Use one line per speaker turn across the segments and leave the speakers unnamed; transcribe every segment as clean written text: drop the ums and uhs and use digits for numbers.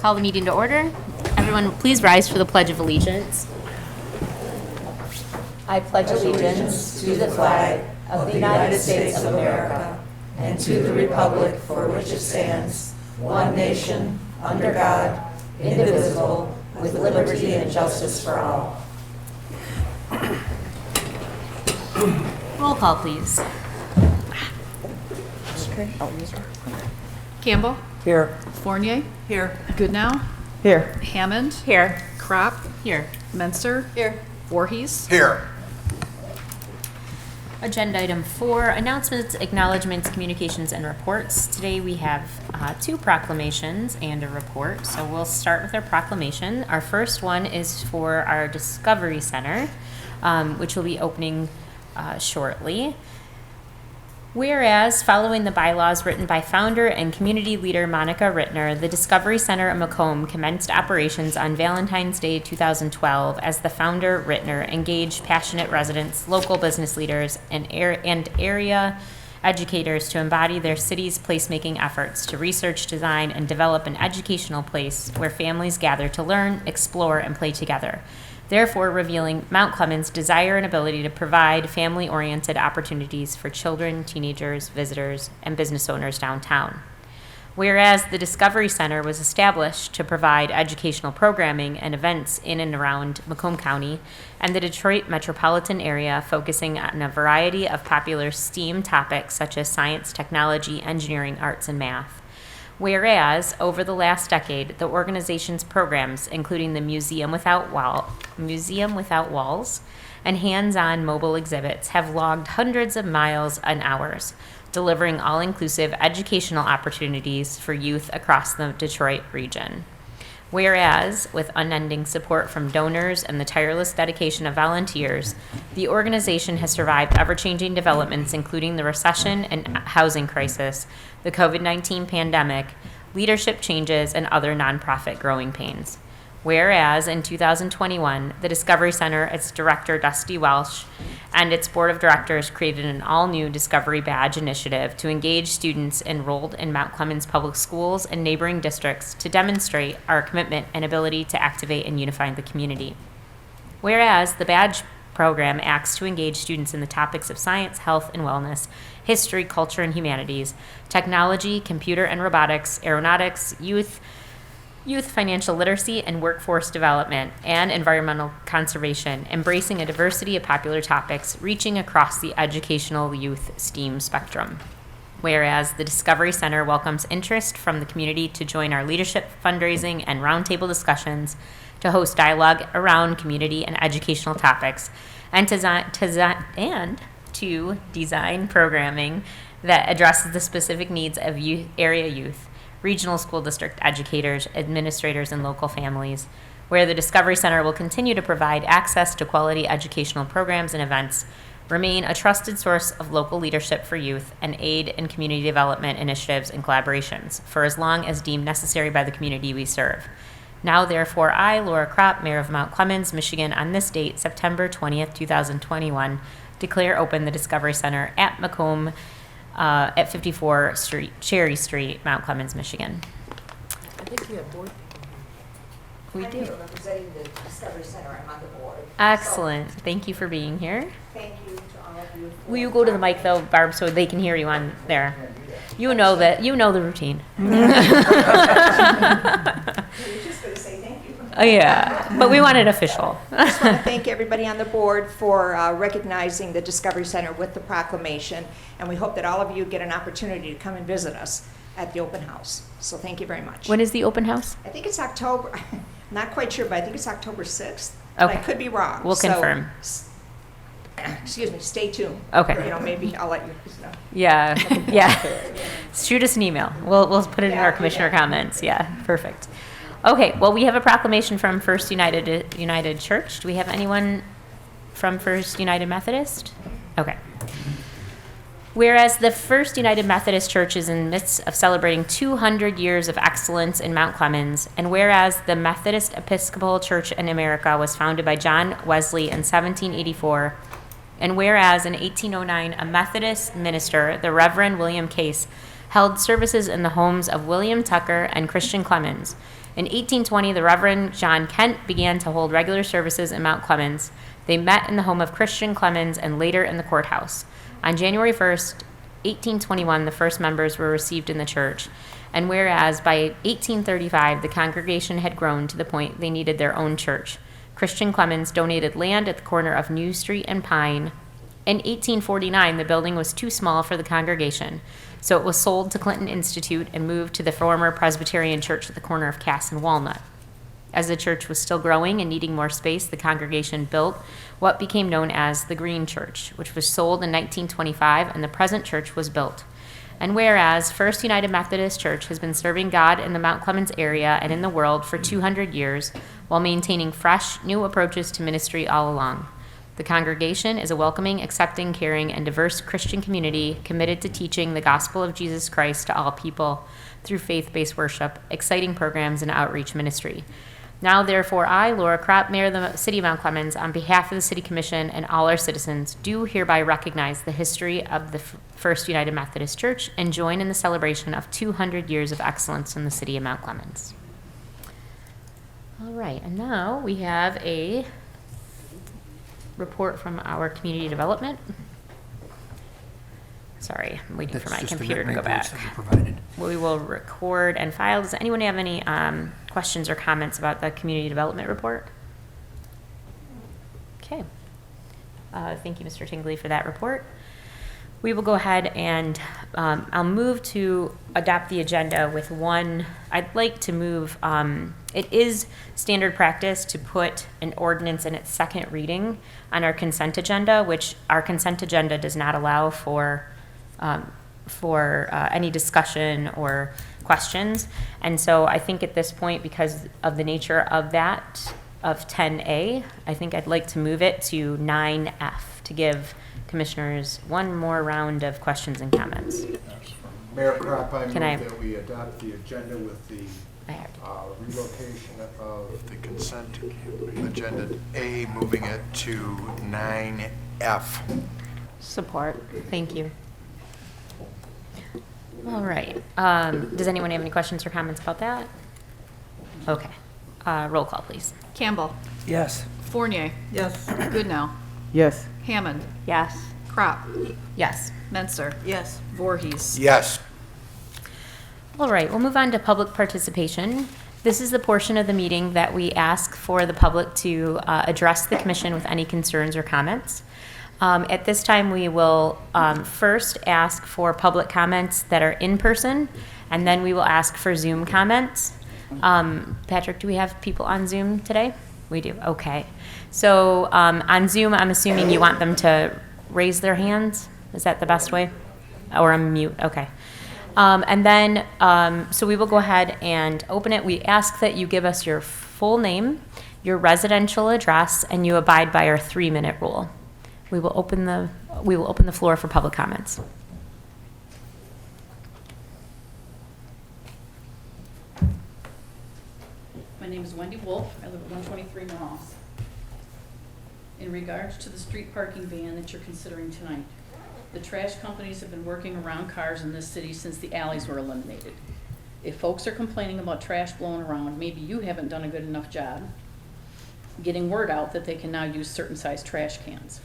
Call the meeting to order. Everyone, please rise for the Pledge of Allegiance. I pledge allegiance to the flag of the United States of America and to the republic for which it stands, one nation, under God, indivisible, with liberty and justice for all. Roll call, please.
Campbell.
Here.
Fournier.
Here.
Goodnow.
Here.
Hammond.
Here.
Crop.
Here.
Menster.
Here.
Voorhees.
Here.
Agenda item 4, announcements, acknowledgements, communications, and reports. Today we have 2 proclamations and a report. So we'll start with our proclamation. Our first one is for our Discovery Center, which will be opening shortly. Whereas, following the bylaws written by founder and community leader Monica Rittner, the Discovery Center at Macomb commenced operations on Valentine's Day 2012 as the founder, Rittner, engaged passionate residents, local business leaders, and area educators to embody their city's placemaking efforts to research, design, and develop an educational place where families gather to learn, explore, and play together, therefore revealing Mount Clemens' desire and ability to provide family-oriented opportunities for children, teenagers, visitors, and business owners downtown. Whereas the Discovery Center was established to provide educational programming and events in and around Macomb County and the Detroit metropolitan area, focusing on a variety of popular STEAM topics such as science, technology, engineering, arts, and math. Whereas, over the last decade, the organization's programs, including the Museum Without Walls and hands-on mobile exhibits, have logged hundreds of miles and hours, delivering all-inclusive educational opportunities for youth across the Detroit region. Whereas, with unending support from donors and the tireless dedication of volunteers, the organization has survived ever-changing developments, including the recession and housing crisis, the COVID-19 pandemic, leadership changes, and other nonprofit growing pains. Whereas, in 2021, the Discovery Center, its director, Dusty Welsh, and its board of directors created an all-new Discovery Badge initiative to engage students enrolled in Mount Clemens Public Schools and neighboring districts to demonstrate our commitment and ability to activate and unify the community. Whereas, the Badge program acts to engage students in the topics of science, health and wellness, history, culture and humanities, technology, computer and robotics, aeronautics, youth financial literacy and workforce development, and environmental conservation, embracing a diversity of popular topics, reaching across the educational youth STEAM spectrum. Whereas the Discovery Center welcomes interest from the community to join our leadership, fundraising, and roundtable discussions, to host dialogue around community and educational topics, and to design programming that addresses the specific needs of area youth, regional school district educators, administrators, and local families, where the Discovery Center will continue to provide access to quality educational programs and events, remain a trusted source of local leadership for youth, and aid in community development initiatives and collaborations for as long as deemed necessary by the community we serve. Now, therefore, I, Laura Kropp, Mayor of Mount Clemens, Michigan, on this date, September 20th, 2021, declare open the Discovery Center at Macomb at 54 Cherry Street, Mount Clemens, Michigan.
I think we have board.
We
I'm
do.
here representing the Discovery Center. I'm on the board.
Excellent. Thank you for being here.
Thank you to all of you.
Will you go to the mic though, Barb, so they can hear you on there? You know the routine.
You're just going to say thank you.
Oh yeah, but we want it official.
I just want to thank everybody on the board for recognizing the Discovery Center with the proclamation, and we hope that all of you get an opportunity to come and visit us at the open house. So thank you very much.
When is the open house?
I think it's October, not quite sure, but I think it's October 6th. But I
Okay.
could be wrong.
We'll
So,
confirm.
Excuse me, stay tuned.
Okay.
You know, maybe I'll let you know.
Yeah, yeah. Shoot us an email. We'll put it in
Yeah,
our
I'll do
commissioner
that.
comments. Yeah, perfect. Okay, well, we have a proclamation from First United Church. Do we have anyone from First United Methodist? Okay. Whereas the First United Methodist Church is in the midst of celebrating 200 years of excellence in Mount Clemens, and whereas the Methodist Episcopal Church in America was founded by John Wesley in 1784, and whereas in 1809 a Methodist minister, the Reverend William Case, held services in the homes of William Tucker and Christian Clemens, In 1820, the Reverend John Kent began to hold regular services in Mount Clemens. They met in the home of Christian Clemens and later in the courthouse. On January 1st, 1821, the first members were received in the church. And whereas by 1835, the congregation had grown to the point they needed their own church, Christian Clemens donated land at the corner of New Street and Pine. In 1849, the building was too small for the congregation, so it was sold to Clinton Institute and moved to the former Presbyterian church at the corner of Cass and Walnut. As the church was still growing and needing more space, the congregation built what became known as the Green Church, which was sold in 1925, and the present church was built. And whereas First United Methodist Church has been serving God in the Mount Clemens area and in the world for 200 years, while maintaining fresh, new approaches to ministry all along. The congregation is a welcoming, accepting, caring, and diverse Christian community committed to teaching the gospel of Jesus Christ to all people through faith-based worship, exciting programs, and outreach ministry. Now, therefore, I, Laura Kropp, Mayor of the City of Mount Clemens, on behalf of the City Commission and all our citizens, do hereby recognize the history of the First United Methodist Church and join in the celebration of 200 years of excellence in the City of Mount Clemens. All right, and now we have a report from our community development. Sorry, I'm waiting for my computer to go back. We will record and file. Does anyone have any questions or comments about the community development report? Okay. Thank you, Mr. Tingley, for that report. We will go ahead and I'll move to adopt the agenda with one. I'd like to move, it is standard practice to put an ordinance in its second reading on our consent agenda, which our consent agenda does not allow for any discussion or questions. And so I think at this point, because of the nature of that, of 10A, I think I'd like to move it to 9F to give commissioners one more round of questions and comments.
Mayor Kropp, I move
I-
that we adopt the agenda with the relocation of the consent agenda A, moving it to 9F.
Support. Thank you. All right. Does anyone have any questions or comments about that? Okay. Roll call, please.
Campbell.
Yes.
Fournier.
Yes.
Goodnow.
Yes.
Hammond.
Yes.
Kropp.
Yes.
Menster.
Yes.
Voorhees.
Yes.
All right, we'll move on to public participation. This is the portion of the meeting that we ask for the public to address the commission with any concerns or comments. At this time, we will first ask for public comments that are in person, and then we will ask for Zoom comments. Patrick, do we have people on Zoom today? We do, okay. So on Zoom, I'm assuming you want them to raise their hands? Is that the best way? Or unmute, okay. And then, so we will go ahead and open it. We ask that you give us your full name, your residential address, and you abide by our 3-minute rule. We will open the floor for public comments.
My name is Wendy Wolf. I live at 123 Moss. In regards to the street parking ban that you're considering tonight, the trash companies have been working around cars in this city since the alleys were eliminated. If folks are complaining about trash blowing around, maybe you haven't done a good enough job getting word out that they can now use certain size trash cans.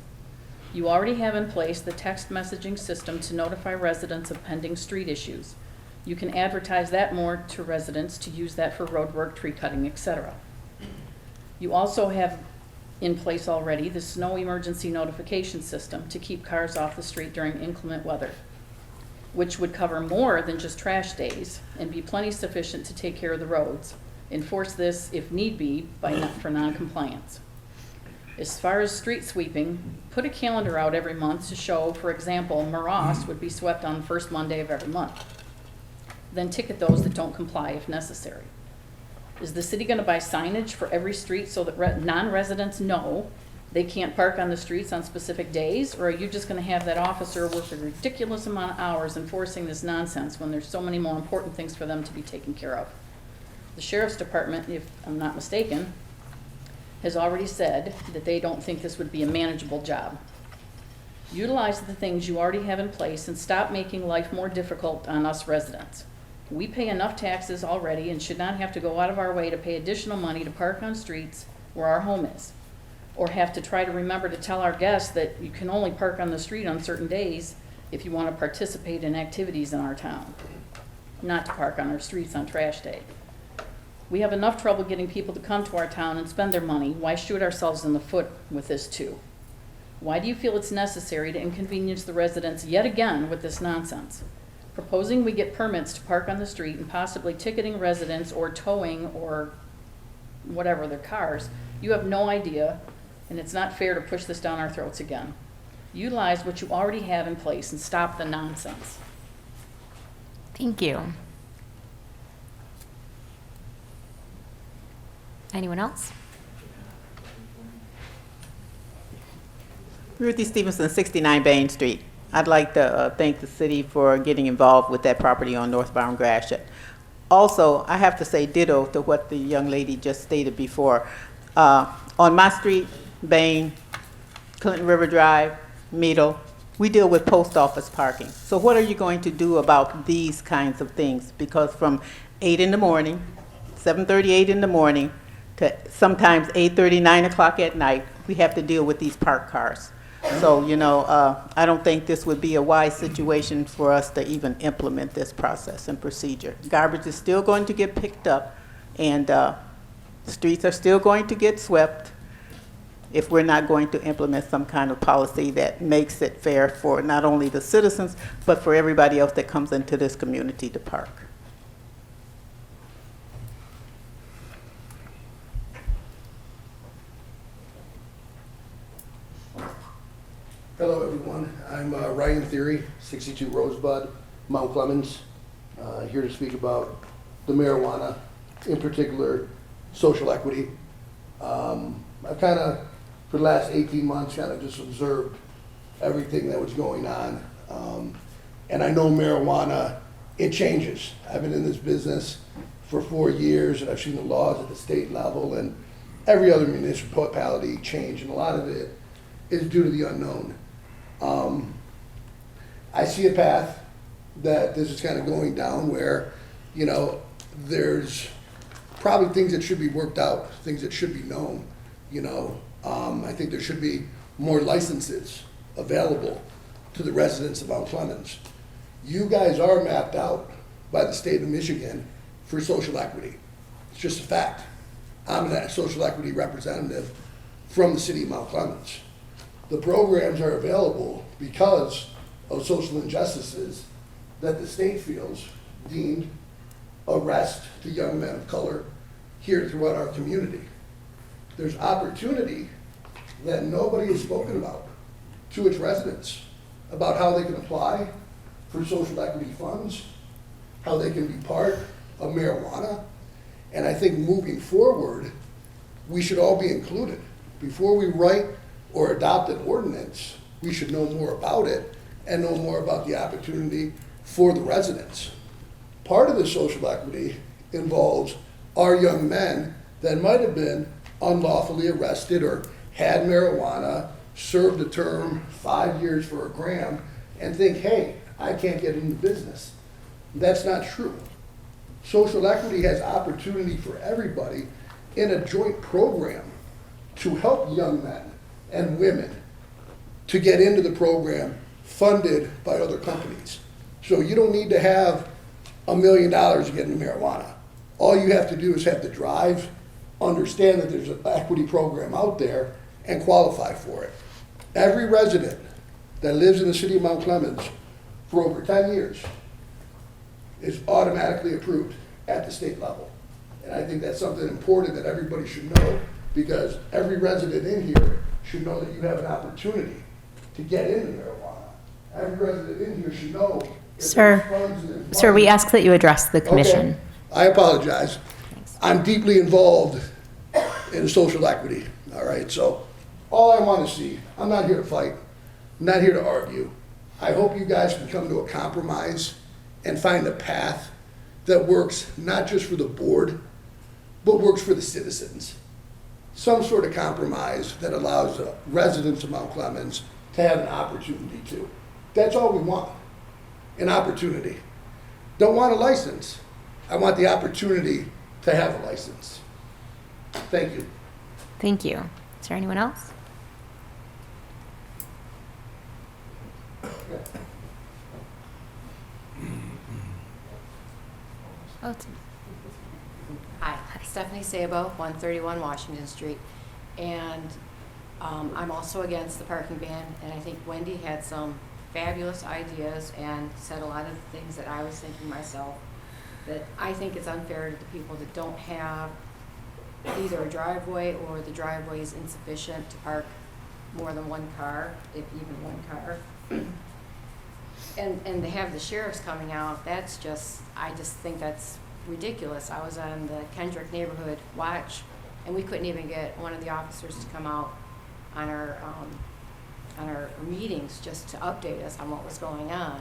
You already have in place the text messaging system to notify residents of pending street issues. You can advertise that more to residents to use that for road work, tree cutting, etc. You also have in place already the snow emergency notification system to keep cars off the street during inclement weather, which would cover more than just trash days and be plenty sufficient to take care of the roads. Enforce this, if need be, for non-compliance. As far as street sweeping, put a calendar out every month to show, for example, Morass would be swept on the first Monday of every month. Then ticket those that don't comply if necessary. Is the city going to buy signage for every street so that non-residents know they can't park on the streets on specific days? Or are you just going to have that officer work a ridiculous amount of hours enforcing this nonsense when there's so many more important things for them to be taken care of? The sheriff's department, if I'm not mistaken, has already said that they don't think this would be a manageable job. Utilize the things you already have in place and stop making life more difficult on us residents. We pay enough taxes already and should not have to go out of our way to pay additional money to park on streets where our home is, or have to try to remember to tell our guests that you can only park on the street on certain days if you want to participate in activities in our town, not to park on our streets on trash day. We have enough trouble getting people to come to our town and spend their money. Why shoot ourselves in the foot with this too? Why do you feel it's necessary to inconvenience the residents yet again with this nonsense? Proposing we get permits to park on the street and possibly ticketing residents or towing or whatever their cars, you have no idea, and it's not fair to push this down our throats again. Utilize what you already have in place and stop the nonsense.
Thank you. Anyone else?
Ruthie Stevenson, 69 Bain Street. I'd like to thank the city for getting involved with that property on northbound Gratiot. Also, I have to say ditto to what the young lady just stated before. On my street, Bain, Clinton River Drive, Meadle, we deal with post office parking. So what are you going to do about these kinds of things? Because from 8 in the morning, 7:38 in the morning, to sometimes 8:30, 9 o'clock at night, we have to deal with these parked cars. So, I don't think this would be a wise situation for us to even implement this process and procedure. Garbage is still going to get picked up, and streets are still going to get swept if we're not going to implement some kind of policy that makes it fair for not only the citizens, but for everybody else that comes into this community to park.
Hello, everyone. I'm Ryan Theory, 62 Rosebud, Mount Clemens, here to speak about the marijuana, in particular, social equity. I've kind of, for the last 18 months, kind of just observed everything that was going on. And I know marijuana, it changes. I've been in this business for 4 years, and I've seen the laws at the state level and every other municipality change, and a lot of it is due to the unknown. I see a path that this is kind of going down where, there's probably things that should be worked out, things that should be known. I think there should be more licenses available to the residents of Mount Clemens. You guys are mapped out by the state of Michigan for social equity. It's just a fact. I'm a social equity representative from the city of Mount Clemens. The programs are available because of social injustices that the state feels deemed arrest to young men of color here throughout our community. There's opportunity that nobody has spoken about to its residents about how they can apply for social equity funds, how they can be part of marijuana. And I think moving forward, we should all be included. Before we write or adopt an ordinance, we should know more about it and know more about the opportunity for the residents. Part of the social equity involves our young men that might have been unlawfully arrested or had marijuana, served a term 5 years for a gram, and think, hey, I can't get into business. That's not true. Social equity has opportunity for everybody in a joint program to help young men and women to get into the program funded by other companies. So you don't need to have $1 million to get into marijuana. All you have to do is have the drive, understand that there's an equity program out there, and qualify for it. Every resident that lives in the city of Mount Clemens for over 10 years is automatically approved at the state level. And I think that's something important that everybody should know, because every resident in here should know that you have an opportunity to get into marijuana. Every resident in here should know.
Sir, we ask that you address the commission.
Okay. I apologize. I'm deeply involved in social equity, all right? So all I want to see, I'm not here to fight, I'm not here to argue. I hope you guys can come to a compromise and find a path that works not just for the board, but works for the citizens. Some sort of compromise that allows the residents of Mount Clemens to have an opportunity to. That's all we want, an opportunity. don't want a license. I want the opportunity to have a license. Thank you.
Thank you. Is there anyone else? Oh,
Hi, Stephanie Sabo, 131 Washington Street. And I'm also against the parking ban, and I think Wendy had some fabulous ideas and said a lot of the things that I was thinking myself, that I think it's unfair to the people that don't have either a driveway or the driveway is insufficient to park more than one car, if even one car. And to have the sheriffs coming out, that's just, I just think that's ridiculous. I was on the Kendrick Neighborhood Watch, and we couldn't even get one of the officers to come out on our meetings just to update us on what was going on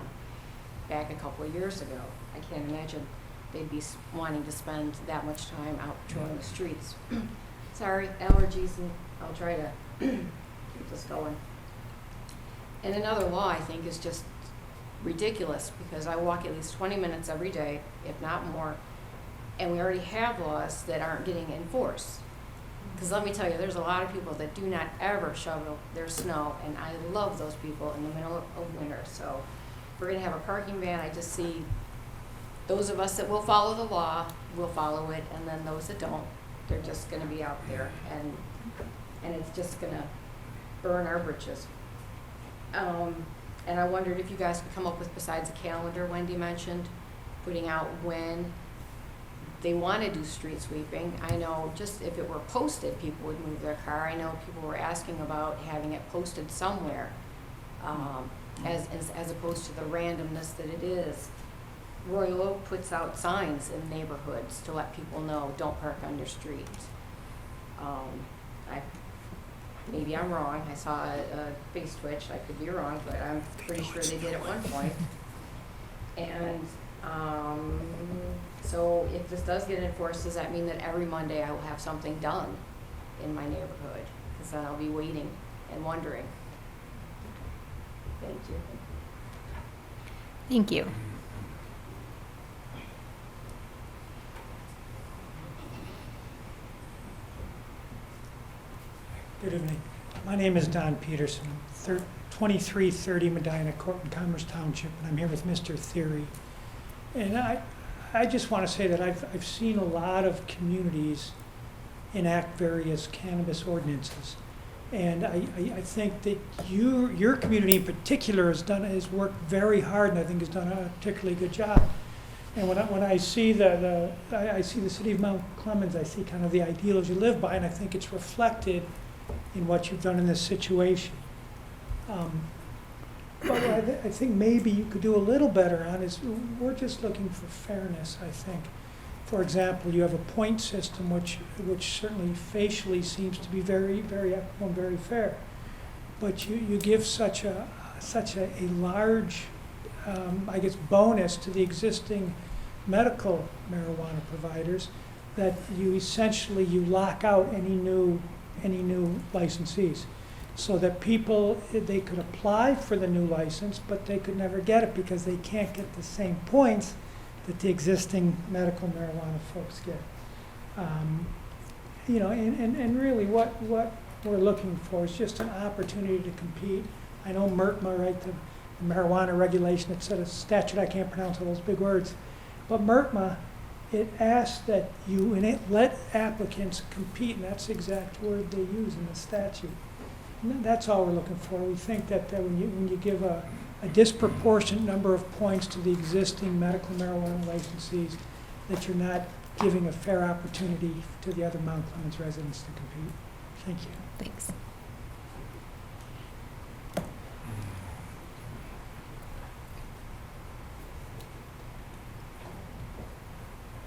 back a couple of years ago. I can't imagine they'd be wanting to spend that much time out patrolling the streets. Sorry, allergies, and I'll try to keep this going. And another law, I think, is just ridiculous, because I walk at least 20 minutes every day, if not more, and we already have laws that aren't getting enforced. Because let me tell you, there's a lot of people that do not ever shovel their snow, and I love those people in the middle of winter. So if we're going to have a parking ban, I just see those of us that will follow the law will follow it, and then those that don't, they're just going to be out there, and it's just going to burn our britches. And I wondered if you guys could come up with, besides a calendar Wendy mentioned, putting out when they want to do street sweeping. I know just if it were posted, people would move their car. I know people were asking about having it posted somewhere, as opposed to the randomness that it is. Royal Oak puts out signs in neighborhoods to let people know, don't park on your street. Maybe I'm wrong. I saw a face twitch. I could be wrong, but I'm pretty sure they did at one point. And so if this does get enforced, does that mean that every Monday I will have something done in my neighborhood? Because then I'll be waiting and wondering. Thank you.
Thank you.
Good evening. My name is Don Peterson, 2330 Medina Court in Commerce Township, and I'm here with Mr. Theory. And I just want to say that I've seen a lot of communities enact various cannabis ordinances. And I think that your community in particular has worked very hard, and I think has done a particularly good job. And when I see I see the city of Mount Clemens, I see kind of the ideals you live by, and I think it's reflected in what you've done in this situation. But I think maybe you could do a little better on is, we're just looking for fairness, I think. For example, you have a point system, which certainly facially seems to be very, very equitable and very fair. But you give such a large, I guess, bonus to the existing medical marijuana providers that you essentially lock out any new licensees, so that people, they could apply for the new license, but they could never get it because they can't get the same points that the existing medical marijuana folks get. And really what we're looking for is just an opportunity to compete. I know MRTMA, right, the marijuana regulation, it's a statute, I can't pronounce all those big words, but MRTMA, it asks that you let applicants compete, and that's the exact word they use in the statute. And that's all we're looking for. We think that when you give a disproportionate number of points to the existing medical marijuana licensees, that you're not giving a fair opportunity to the other Mount Clemens residents to compete. Thank you.
Thanks.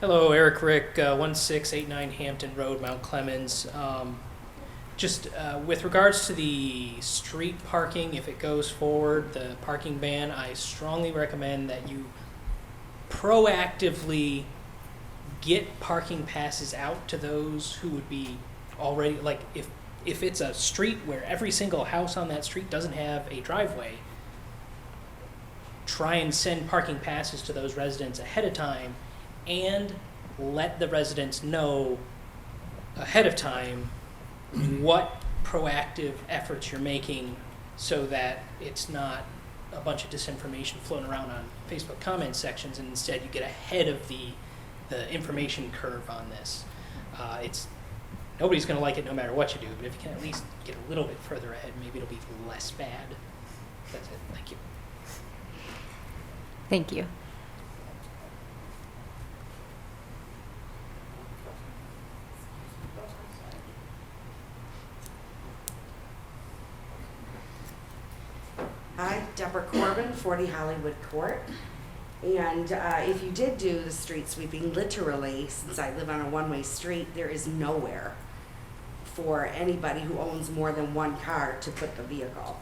Hello, Eric Rick, 1689 Hampton Road, Mount Clemens. With regards to the street parking, if it goes forward, the parking ban, I strongly recommend that you proactively get parking passes out to those who would be already, like if it's a street where every single house on that street doesn't have a driveway, try and send parking passes to those residents ahead of time and let the residents know ahead of time what proactive efforts you're making so that it's not a bunch of disinformation floating around on Facebook comment sections, and instead you get ahead of the information curve on this. Nobody's going to like it no matter what you do, but if you can at least get a little bit further ahead, maybe it'll be less bad. That's it. Thank you.
Thank you.
Hi, Deborah Corbin, 40 Hollywood Court. And if you did do the street sweeping, literally, since I live on a one-way street, there is nowhere for anybody who owns more than one car to put the vehicle.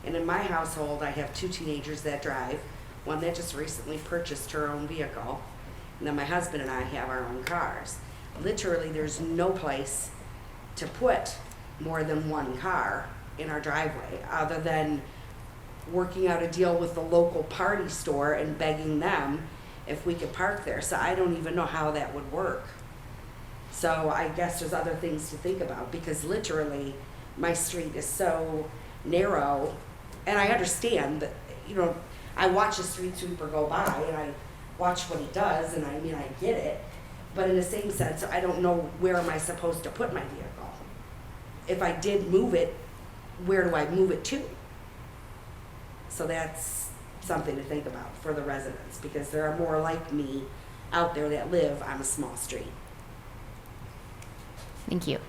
And in my household, I have 2 teenagers that drive, one that just recently purchased her own vehicle, and then my husband and I have our own cars. Literally, there's no place to put more than one car in our driveway, other than working out a deal with the local party store and begging them if we could park there. So I don't even know how that would work. So I guess there's other things to think about, because literally my street is so narrow, and I understand that, you know, I watch a street sweeper go by and I watch what he does, and I mean, I get it, but in the same sense, I don't know where am I supposed to put my vehicle. If I did move it, where do I move it to? So that's something to think about for the residents, because there are more like me out there that live on a small street.
Thank you.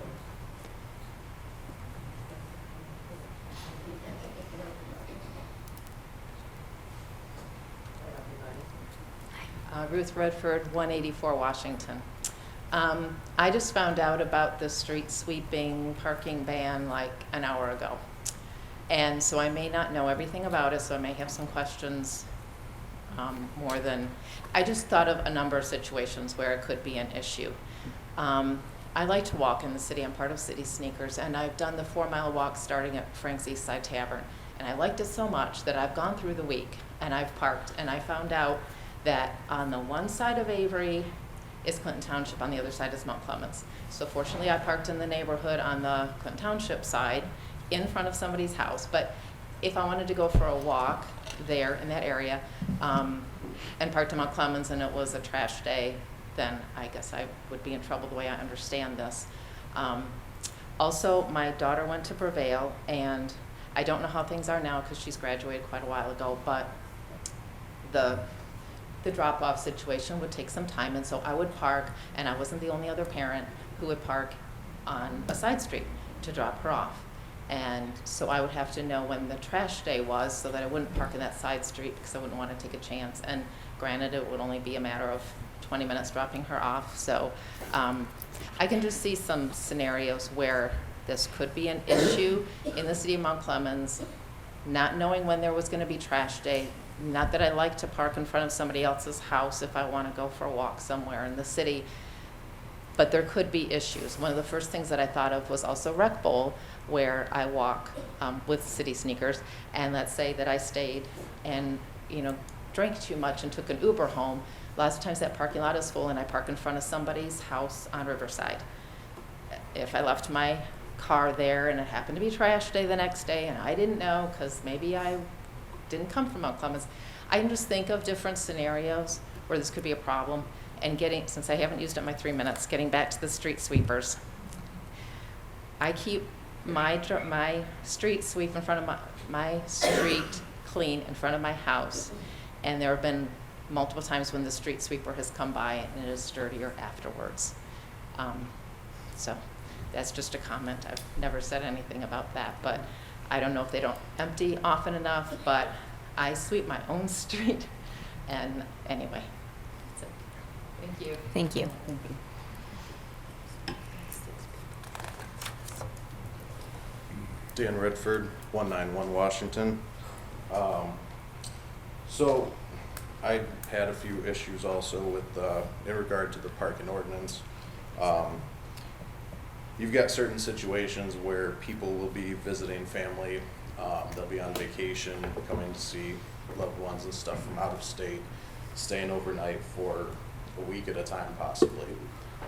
Ruth Redford, 184 Washington. I just found out about the street sweeping parking ban like an hour ago. And so I may not know everything about it, so I may have some questions more than, I just thought of a number of situations where it could be an issue. I like to walk in the city. I'm part of City Sneakers, and I've done the 4-mile walk starting at Frank's East Side Tavern. And I liked it so much that I've gone through the week and I've parked, and I found out that on the one side of Avery is Clinton Township, on the other side is Mount Clemens. So fortunately I parked in the neighborhood on the Clinton Township side in front of somebody's house. But if I wanted to go for a walk there in that area and parked in Mount Clemens and it was a trash day, then I guess I would be in trouble the way I understand this. Also, my daughter went to Prevail, and I don't know how things are now because she's graduated quite a while ago, but the drop-off situation would take some time, and so I would park, and I wasn't the only other parent who would park on a side street to drop her off. And so I would have to know when the trash day was so that I wouldn't park in that side street because I wouldn't want to take a chance. And granted, it would only be a matter of 20 minutes dropping her off. So I can just see some scenarios where this could be an issue in the city of Mount Clemens, not knowing when there was going to be trash day. Not that I like to park in front of somebody else's house if I want to go for a walk somewhere in the city, but there could be issues. One of the first things that I thought of was also Rec Bowl, where I walk with City Sneakers, and let's say that I stayed and drank too much and took an Uber home. Lots of times that parking lot is full, and I park in front of somebody's house on Riverside. If I left my car there and it happened to be trash day the next day and I didn't know because maybe I didn't come from Mount Clemens, I can just think of different scenarios where this could be a problem. And since I haven't used up my 3 minutes, getting back to the street sweepers. I keep my street sweep in front of my street clean in front of my house, and there have been multiple times when the street sweeper has come by and it is dirtier afterwards. So that's just a comment. I've never said anything about that, but I don't know if they don't empty often enough, but I sweep my own street. And anyway, that's it. Thank you.
Thank you.
Dan Redford, 191 Washington. So I had a few issues also with in regard to the parking ordinance. You've got certain situations where people will be visiting family, they'll be on vacation, coming to see loved ones and stuff from out of state, staying overnight for a week at a time possibly.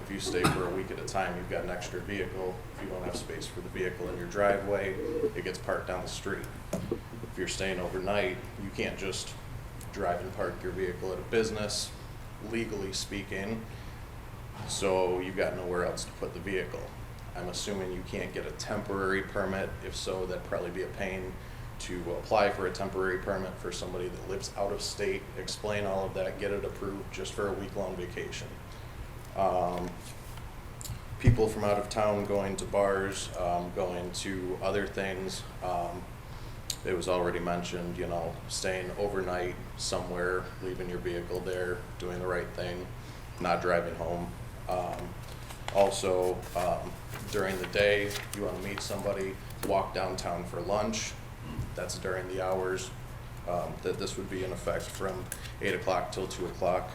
If you stay for a week at a time, you've got an extra vehicle. If you don't have space for the vehicle in your driveway, it gets parked down the street. If you're staying overnight, you can't just drive and park your vehicle at a business, legally speaking, so you've got nowhere else to put the vehicle. I'm assuming you can't get a temporary permit. If so, that'd probably be a pain to apply for a temporary permit for somebody that lives out of state, explain all of that, get it approved just for a week-long vacation. People from out of town going to bars, going to other things. It was already mentioned, you know, staying overnight somewhere, leaving your vehicle there, doing the right thing, not driving home. Also, during the day, you want to meet somebody, walk downtown for lunch. That's during the hours that this would be in effect from 8 o'clock till 2 o'clock.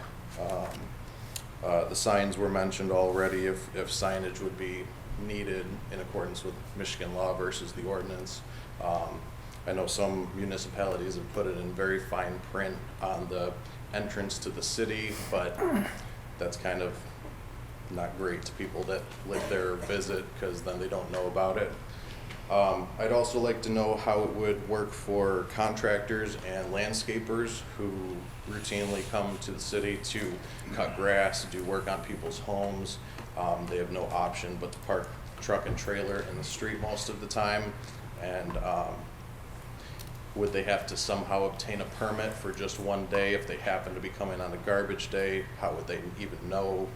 The signs were mentioned already, if signage would be needed in accordance with Michigan law versus the ordinance. I know some municipalities have put it in very fine print on the entrance to the city, but that's kind of not great to people that live there or visit, because then they don't know about it. I'd also like to know how it would work for contractors and landscapers who routinely come to the city to cut grass, do work on people's homes. They have no option but to park truck and trailer in the street most of the time. And would they have to somehow obtain a permit for just one day if they happen to be coming on a garbage day? How would they even know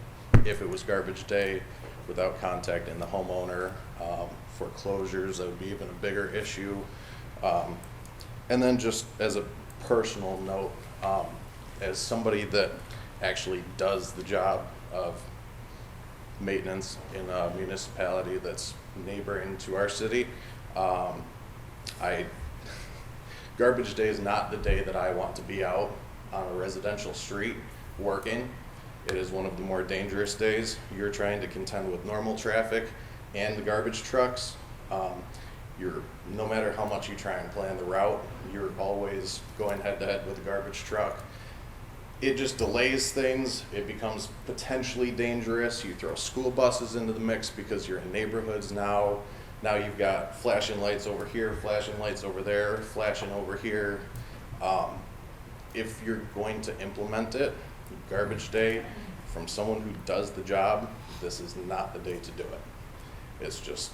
if it was garbage day without contacting the homeowner? Foreclosures, that would be even a bigger issue. And then just as a personal note, as somebody that actually does the job of maintenance in a municipality that's neighboring to our city, garbage day is not the day that I want to be out on a residential street working. It is one of the more dangerous days. You're trying to contend with normal traffic and the garbage trucks. No matter how much you try and plan the route, you're always going head to head with a garbage truck. It just delays things. It becomes potentially dangerous. You throw school buses into the mix because you're in neighborhoods now. Now you've got flashing lights over here, flashing lights over there, flashing over here. If you're going to implement it, garbage day, from someone who does the job, this is not the day to do it. It's just,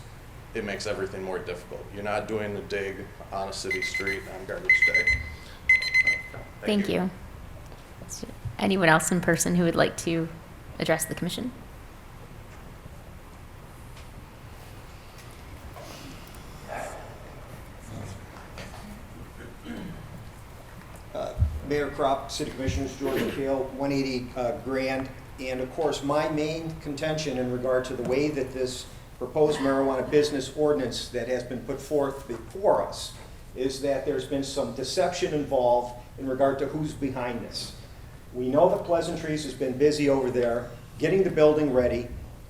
it makes everything more difficult. You're not doing the dig on a city street on garbage day.
Thank you. Anyone else in person who would like to address the commission?
Mayor Kropp, City Commissioners, George McHale, 180 Grand. And of course, my main contention in regard to the way that this proposed marijuana business ordinance that has been put forth before us is that there's been some deception involved in regard to who's behind this. We know that Pleasantries has been busy over there getting the building ready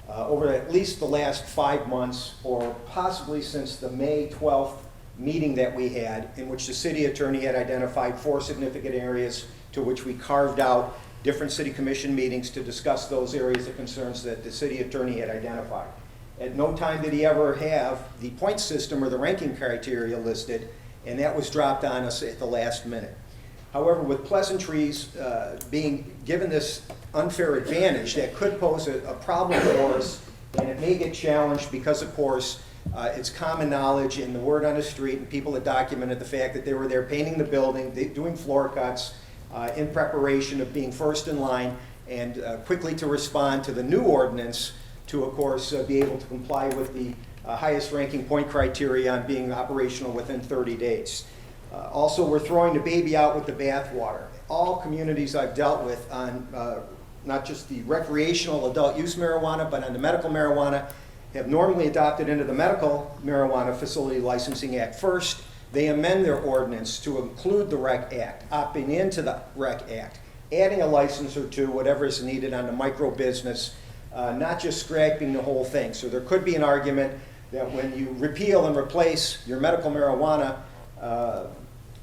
over at least the last 5 months, or possibly since the May 12th meeting that we had, in which the city attorney had identified 4 significant areas to which we carved out different city commission meetings to discuss those areas of concerns that the city attorney had identified. At no time did he ever have the point system or the ranking criteria listed, and that was dropped on us at the last minute. However, with Pleasantries being given this unfair advantage, that could pose a problem for us, and it may get challenged because, of course, it's common knowledge in the word on the street and people that documented the fact that they were there painting the building, doing floor cuts in preparation of being first in line and quickly to respond to the new ordinance to, of course, be able to comply with the highest ranking point criteria on being operational within 30 days. Also, we're throwing the baby out with the bathwater. All communities I've dealt with on not just the recreational adult use marijuana, but on the medical marijuana, have normally adopted into the Medical Marijuana Facility Licensing Act first. They amend their ordinance to include the REC Act, opting into the REC Act, adding a license or two, whatever is needed on the micro business, not just scrapping the whole thing. So there could be an argument that when you repeal and replace your medical marijuana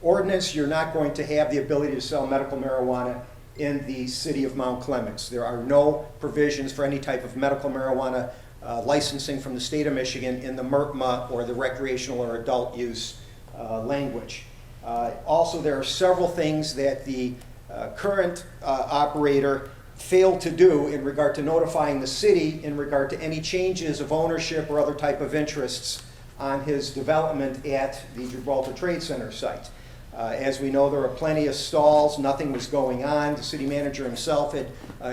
ordinance, you're not going to have the ability to sell medical marijuana in the city of Mount Clemens. There are no provisions for any type of medical marijuana licensing from the state of Michigan in the MRCMA or the recreational or adult use language. Also, there are several things that the current operator failed to do in regard to notifying the city in regard to any changes of ownership or other type of interests on his development at the Gibraltar Trade Center site. As we know, there are plenty of stalls, nothing was going on. The city manager himself had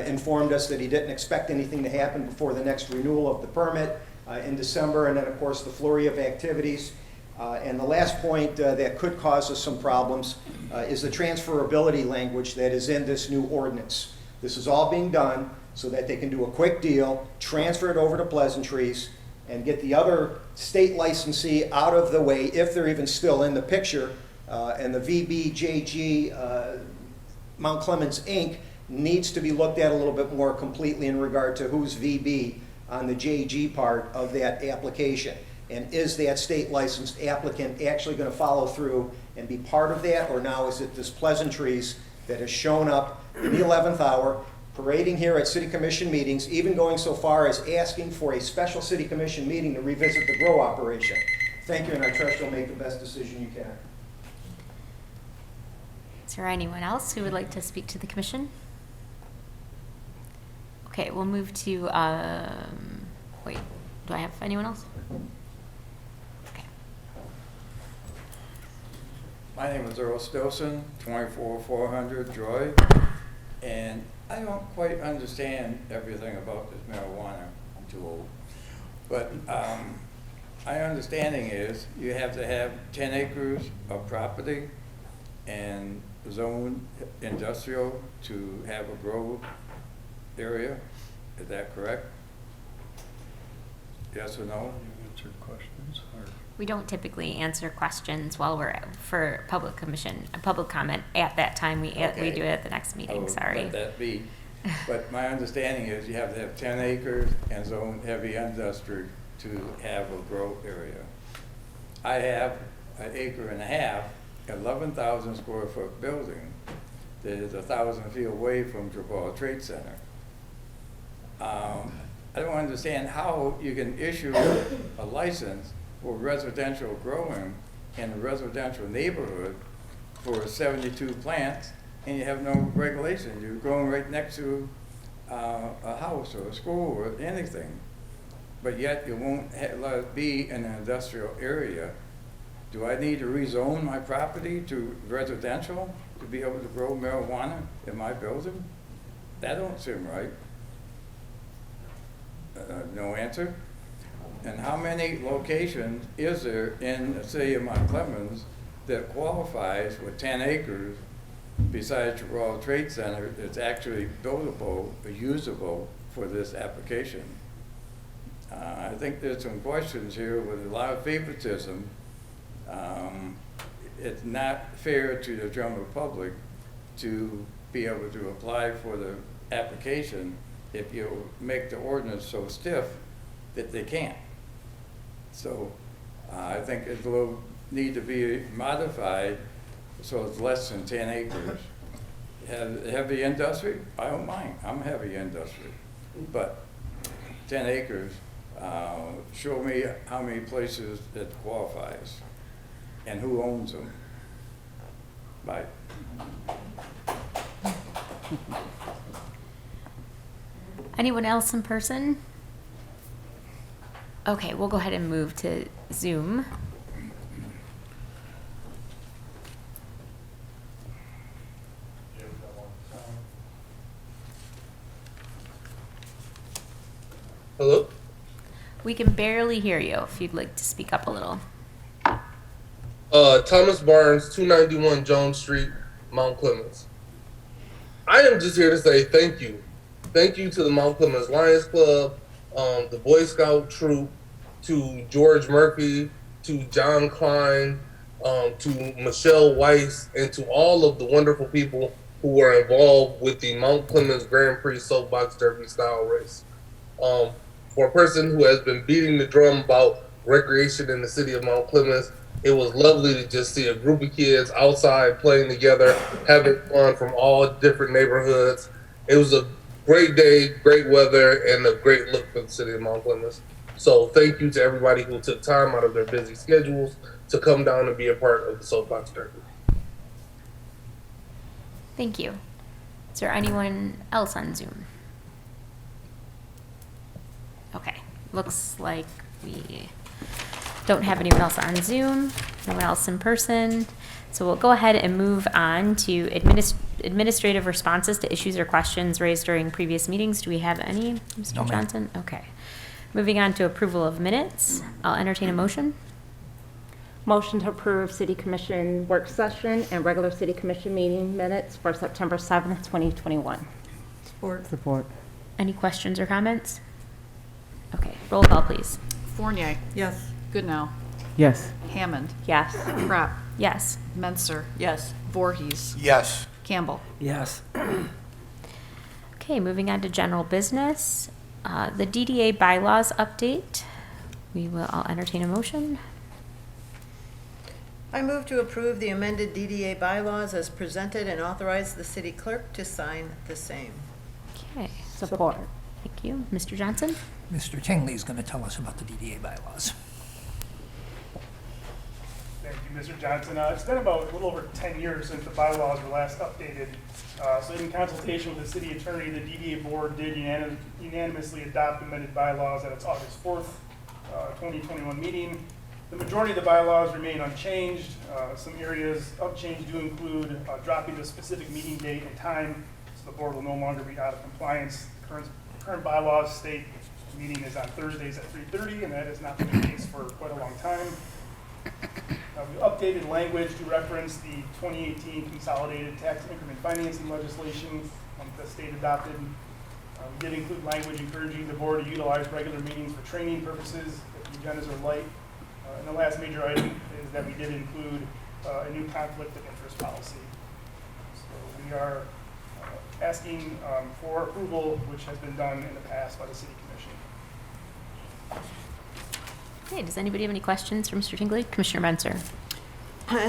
informed us that he didn't expect anything to happen before the next renewal of the permit in December, and then of course the flurry of activities. And the last point that could cause us some problems is the transferability language that is in this new ordinance. This is all being done so that they can do a quick deal, transfer it over to Pleasantries, and get the other state licensee out of the way, if they're even still in the picture. And the VBJG Mount Clemens Inc. needs to be looked at a little bit more completely in regard to who's VB on the JG part of that application. And is that state licensed applicant actually going to follow through and be part of that, or now is it this Pleasantries that has shown up in the 11th hour, parading here at city commission meetings, even going so far as asking for a special city commission meeting to revisit the grow operation? Thank you, and I trust you'll make the best decision you can.
Is there anyone else who would like to speak to the commission? Okay, we'll move to, wait, do I have anyone else? Okay.
My name is Earl Stilson, 24400 Joy, and I don't quite understand everything about this marijuana. I'm too old. But my understanding is you have to have 10 acres of property and zone industrial to have a grow area. Is that correct? Yes or no?
You answered questions, or?
We don't typically answer questions while we're for public comment at that time. We do it at the next meeting. Sorry.
Let that be. But my understanding is you have to have 10 acres and zone heavy industry to have a grow area. I have an acre and a half, 11,000 square foot building that is 1,000 feet away from Gibraltar Trade Center. I don't understand how you can issue a license for residential growing in a residential neighborhood for 72 plants and you have no regulation. You're growing right next to a house or a school or anything, but yet you won't let it be in an industrial area. Do I need to rezone my property to residential to be able to grow marijuana in my building? That don't seem right. No answer. And how many locations is there in the city of Mount Clemens that qualifies with 10 acres besides Gibraltar Trade Center that's actually buildable or usable for this application? I think there's some questions here with a lot of favoritism. It's not fair to the general public to be able to apply for the application if you make the ordinance so stiff that they can't. So I think it will need to be modified so it's less than 10 acres. Heavy industry, I don't mind. I'm heavy industry. But 10 acres, show me how many places it qualifies and who owns them. Bye.
Anyone else in person? Okay, we'll go ahead and move to Zoom.
Hello?
We can barely hear you if you'd like to speak up a little.
Thomas Barnes, 291 Jones Street, Mount Clemens. I am just here to say thank you. Thank you to the Mount Clemens Lions Club, the Boy Scout troop, to George Murphy, to John Klein, to Michelle Weiss, and to all of the wonderful people who were involved with the Mount Clemens Grand Prix Soapbox Derby style race. For a person who has been beating the drum about recreation in the city of Mount Clemens, It was lovely to just see a group of kids outside playing together, having fun from all different neighborhoods. It was a great day, great weather, and a great look for the city of Mount Clemens. So thank you to everybody who took time out of their busy schedules to come down and be a part of the Soapbox Derby.
Thank you. Is there anyone else on Zoom? Okay, looks like we don't have anyone else on Zoom, no one else in person. So we'll go ahead and move on to administrative responses to issues or questions raised during previous meetings. Do we have any, Mr.
No, ma'am.
Johnson? Okay. Moving on to approval of minutes. I'll entertain a motion.
Motion to approve City Commission work session and regular City Commission meeting minutes for September 7th, 2021.
Support.
Any questions or comments? Okay, roll call, please.
Fournier.
Yes.
Goodnow.
Yes.
Hammond.
Yes.
Pratt.
Yes.
Menser.
Yes.
Voorhees.
Yes.
Campbell.
Yes.
Okay, moving on to general business. The DDA bylaws update. I'll entertain a motion.
I move to approve the amended DDA bylaws as presented and authorize the city clerk to sign the same.
Okay,
Support.
thank you. Mr. Johnson?
Mr. Tingley is going to tell us about the DDA bylaws.
Thank you, Mr. Johnson. It's been about a little over 10 years since the bylaws were last updated. So in consultation with the city attorney, the DDA board did unanimously adopt amended bylaws at its August 4th, 2021 meeting. The majority of the bylaws remain unchanged. Some areas of change do include dropping the specific meeting date and time, so the board will no longer be out of compliance. Current bylaws state the meeting is on Thursdays at 3:30, and that has not been the case for quite a long time. We updated language to reference the 2018 Consolidated Tax Increment Financing legislation the state adopted. We did include language encouraging the board to utilize regular meetings for training purposes if the agendas are light. And the last major item is that we did include a new conflict of interest policy. So we are asking for approval, which has been done in the past by the City Commission.
Okay, does anybody have any questions for Mr. Tingley? Commissioner Menser.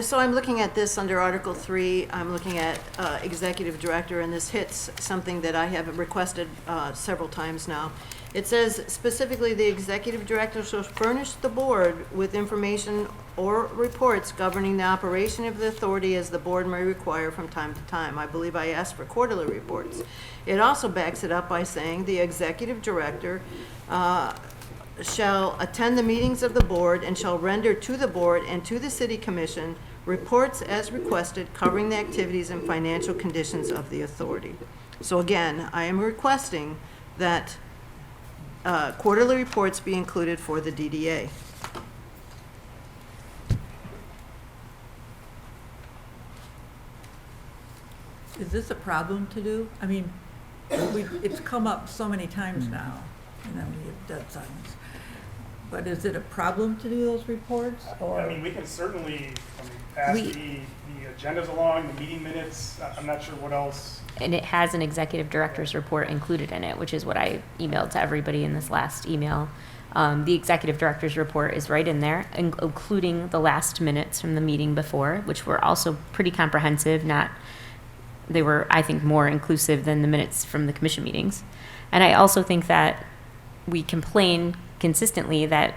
So I'm looking at this under Article 3. I'm looking at Executive Director, and this hits something that I have requested several times now. It says specifically the Executive Director shall furnish the board with information or reports governing the operation of the authority as the board may require from time to time. I believe I asked for quarterly reports. It also backs it up by saying the Executive Director shall attend the meetings of the board and shall render to the board and to the City Commission reports as requested covering the activities and financial conditions of the authority. So again, I am requesting that quarterly reports be included for the DDA.
Is this a problem to do? I mean, it's come up so many times now, and then we have dead silence. But is it a problem to do those reports? Or?
I mean, we can certainly pass the agendas along, the meeting minutes. I'm not sure what else.
And it has an executive director's report included in it, which is what I emailed to everybody in this last email. The executive director's report is right in there, including the last minutes from the meeting before, which were also pretty comprehensive. They were, I think, more inclusive than the minutes from the commission meetings. And I also think that we complain consistently that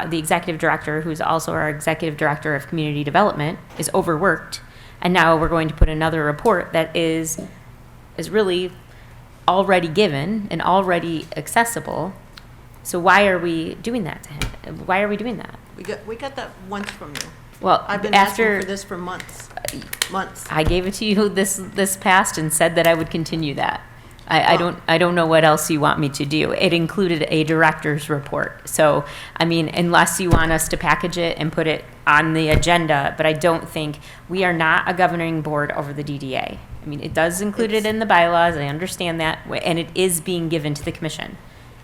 the executive director, who's also our executive director of community development, is overworked. And now we're going to put another report that is really already given and already accessible. So why are we doing that to him? Why are we doing that?
We got that once from you.
Well,
I've been asking for this for months.
I gave it to you this past and said that I would continue that. I don't know what else you want me to do. It included a director's report. So, I mean, unless you want us to package it and put it on the agenda, but I don't think we are not a governing board over the DDA. I mean, it does include it in the bylaws. I understand that, and it is being given to the commission.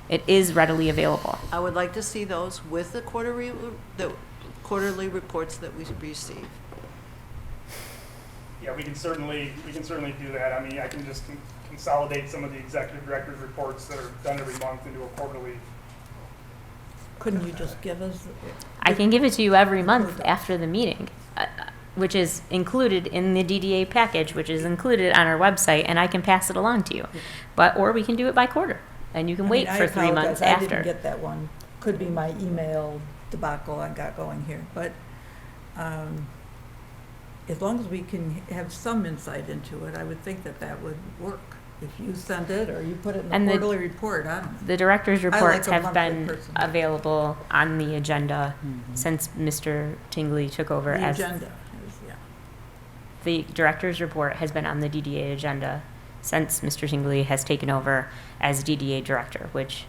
It is readily available.
I would like to see those with the quarterly reports that we receive.
Yeah, we can certainly do that. I mean, I can just consolidate some of the executive director's reports that are done every month into a quarterly.
couldn't you just give us?
I can give it to you every month after the meeting, which is included in the DDA package, which is included on our website, and I can pass it along to you. Or we can do it by quarter, and you can wait for 3 months
I
after.
didn't get that one. Could be my email debacle I got going here, but as long as we can have some insight into it, I would think that that would work. If you send it or you put it in the
And
quarterly report, I don't know.
The director's
I like
reports
a
have
monthly
been
person.
available on the agenda since Mr. Tingley took over
The
as.
agenda is, yeah.
The director's report has been on the DDA agenda since Mr. Tingley has taken over as DDA director, which,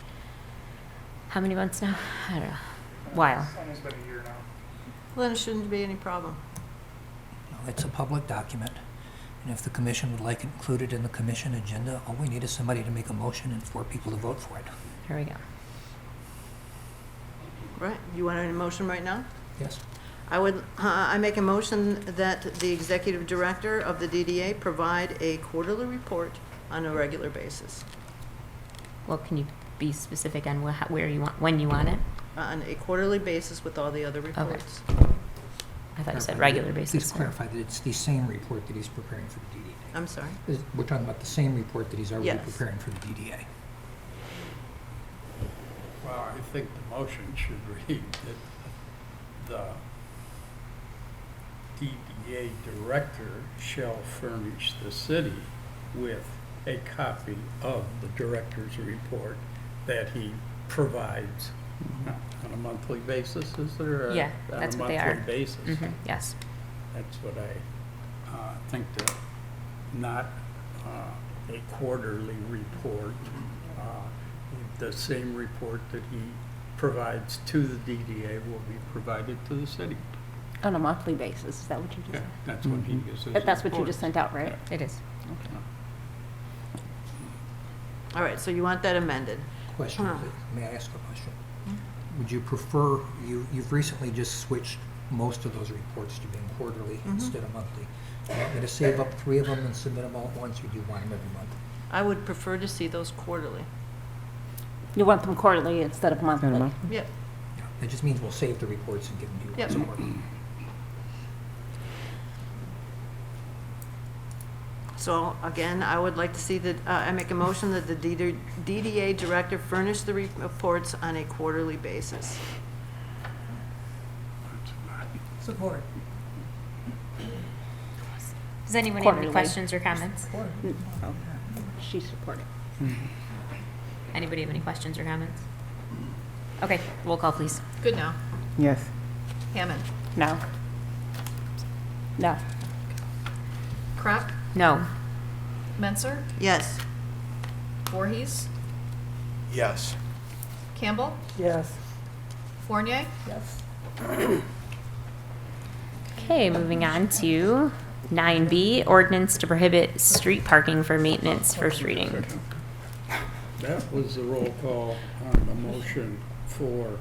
how many months now? I don't know. While.
It's almost been a year now.
Well, then it shouldn't be any problem.
No, it's a public document, and if the commission would like it included in the commission agenda, all we need is somebody to make a motion and 4 people to vote for it.
Here we go.
Right, you want a motion right now?
Yes?
I make a motion that the executive director of the DDA provide a quarterly report on a regular basis.
Well, can you be specific on where you want, when you want it?
On a quarterly basis with all the other reports.
I thought you said regular
Please
basis.
clarify that it's the same report that he's preparing for the DDA.
I'm sorry?
We're talking about the same report that he's already
Yes.
preparing for the DDA.
Well, I think the motion should read that the DDA director shall furnish the city with a copy of the director's report that he provides on a monthly basis, is there?
Yeah, that's what they are.
On a monthly basis.
Yes.
That's what I think, that not a quarterly report. The same report that he provides to the DDA will be provided to the city.
On a monthly basis, is that what you just
Yeah,
said?
that's what he uses.
That's what you just sent out, right?
It is.
All right, so you want that amended?
Question, may I ask a question? Would you prefer, you've recently just switched most of those reports to being quarterly instead of monthly. Do you want me to save up 3 of them and submit them all at once, or do you want them every month?
I would prefer to see those quarterly.
You want them quarterly instead of monthly?
Yep.
That just means we'll save the reports and give them to you
Yep.
once a quarter.
So again, I would like to see that, I make a motion that the DDA director furnish the reports on a quarterly basis.
Support.
Does anyone have any
Quarterly.
questions or comments?
She supported.
Anybody have any questions or comments? Okay, roll call, please.
Goodnow.
Yes.
Hammond.
No. No.
Crop.
No.
Menser.
Yes.
Voorhees.
Yes.
Campbell.
Yes.
Fournier.
Yes.
Okay, moving on to 9B, ordinance to prohibit street parking for maintenance, first reading.
That was the roll call on the motion for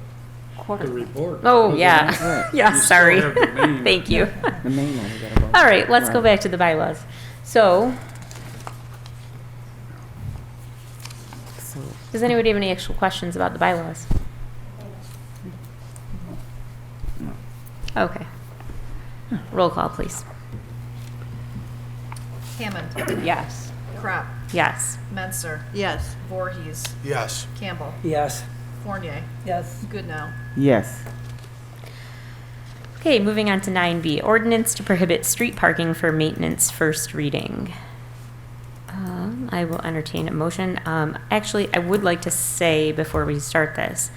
the report.
Oh,
wasn't
yeah.
it?
Yeah,
You still
sorry.
have the main-
Thank you.
The main one we gotta vote.
All right, let's go back to the bylaws. So, does anybody have any actual questions about the bylaws? Okay. Roll call, please.
Hammond.
Yes.
Crop.
Yes.
Menser.
Yes.
Voorhees.
Yes.
Campbell.
Yes.
Fournier.
Yes.
Goodnow.
Yes.
Okay, moving on to 9B, ordinance to prohibit street parking for maintenance, first reading. I will entertain a motion. Actually, I would like to say before we start this,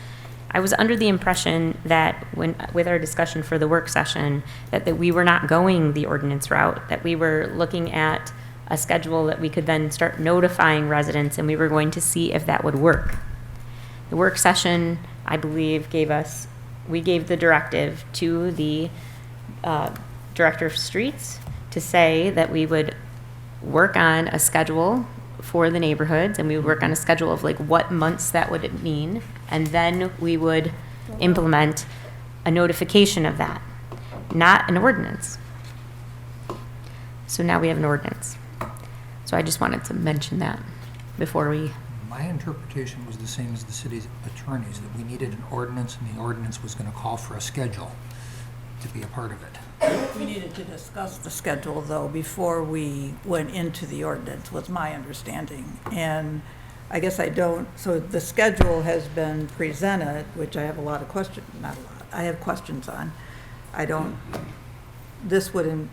I was under the impression that with our discussion for the work session, that we were not going the ordinance route, that we were looking at a schedule that we could then start notifying residents, and we were going to see if that would work. The work session, I believe, we gave the directive to the director of streets to say that we would work on a schedule for the neighborhoods, and we would work on a schedule of like what months that would mean, and then we would implement a notification of that, not an ordinance. So now we have an ordinance. So I just wanted to mention that before we.
My My interpretation was the same as the city's attorneys, that we needed an ordinance, and the ordinance was going to call for a schedule to be a part of it.
We needed to discuss the schedule, though, before we went into the ordinance, was my understanding. And I guess I don't, so the schedule has been presented, which I have a lot of questions, not a lot, I have questions on. I don't, this would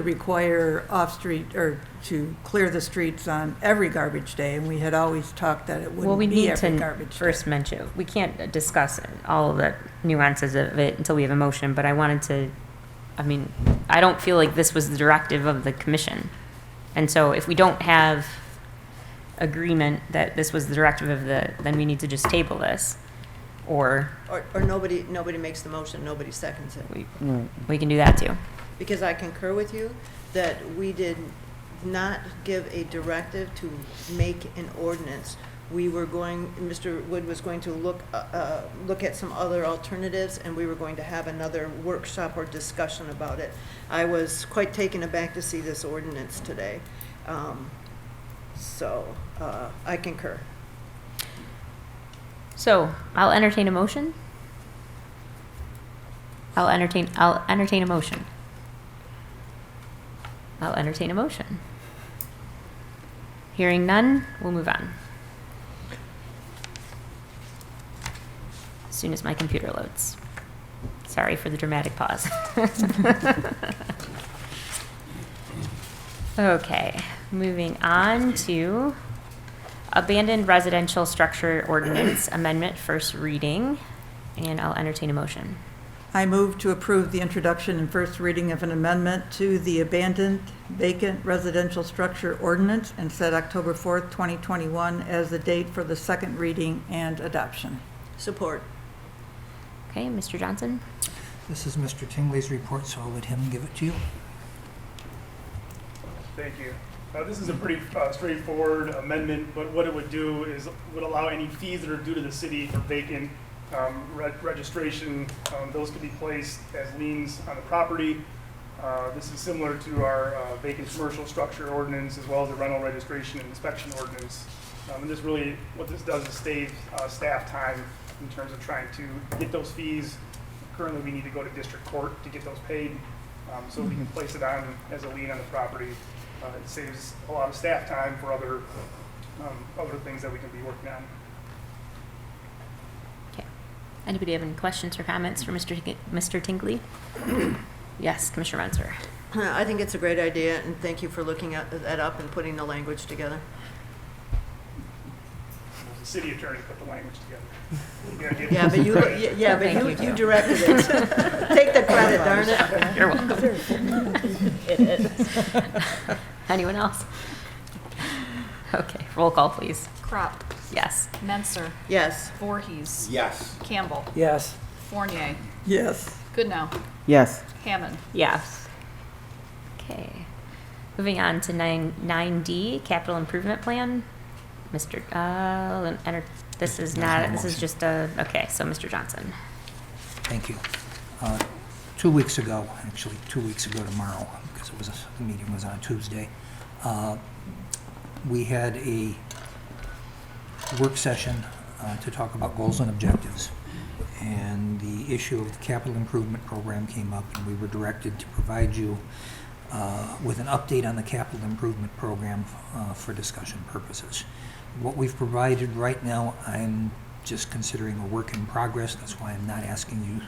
require off-street, or to clear the streets on every garbage day, and we had always talked that it
Well, we
wouldn't be
need
every
to
garbage day.
first mention, we can't discuss all of the nuances of it until we have a motion, but I wanted to, I mean, I don't feel like this was the directive of the commission. And so if we don't have agreement that this was the directive of then we need to just table this. Or
nobody makes the motion, nobody seconds it.
we can do that too.
Because I concur with you that we did not give a directive to make an ordinance. Mr. Wood was going to look at some other alternatives, and we were going to have another workshop or discussion about it. I was quite taken aback to see this ordinance today. So I concur.
So I'll entertain a motion. I'll entertain a motion. I'll entertain a motion. Hearing none, we'll move on. As soon as my computer loads. Sorry for the dramatic pause. Okay, moving on to Abandoned Residential Structure Ordinance Amendment, first reading, and I'll entertain a motion.
I move to approve the introduction and first reading of an amendment to the Abandoned Vacant Residential Structure Ordinance and set October 4th, 2021 as the date for the second reading and adoption.
Support.
Okay, Mr. Johnson?
This is Mr. Tingley's report, so I'll let him give it to you.
Thank you. This is a pretty straightforward amendment, but what it would do is would allow any fees that are due to the city for vacant registration, those could be placed as liens on the property. This is similar to our vacant commercial structure ordinance, as well as the rental registration and inspection ordinance. And this really, what this does is save staff time in terms of trying to get those fees. Currently, we need to go to district court to get those paid, so we can place it on as a lien on the property. It saves a lot of staff time for other things that we can be working on.
Okay. Anybody have any questions or comments for Mr. Tingley? Yes, Commissioner Renser.
I think it's a great idea, and thank you for looking at that up and putting the language together.
The city attorney put the language together.
Yeah, but you directed it. Take the credit, darn it.
You're welcome. Anyone else? Okay, roll call, please.
Crop.
Yes.
Menser.
Yes.
Voorhees.
Yes.
Campbell.
Yes.
Fournier.
Yes.
Goodnow.
Yes.
Hammond.
Yes. Okay. Moving on to 9D, Capital Improvement Plan. Mr. This is not, this is just okay, so Mr. Johnson.
Thank you. 2 weeks ago, actually 2 weeks ago tomorrow, because the meeting was on Tuesday, we had a work session to talk about goals and objectives. And the issue of the capital improvement program came up, and we were directed to provide you with an update on the capital improvement program for discussion purposes. What we've provided right now, I'm just considering a work in progress. That's why I'm not asking you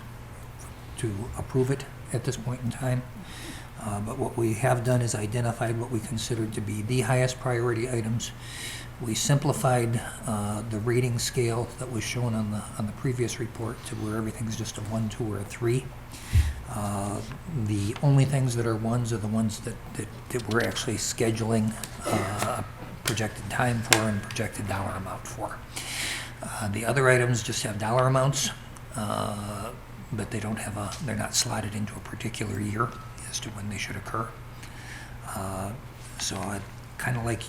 to approve it at this point in time. But what we have done is identified what we considered to be the highest priority items. We simplified the rating scale that was shown on the previous report to where everything's just a 1, 2, or a 3. The only things that are 1s are the ones that we're actually scheduling projected time for and projected dollar amount for. The other items just have dollar amounts, but they don't have they're not slotted into a particular year as to when they should occur. So I'd kind of like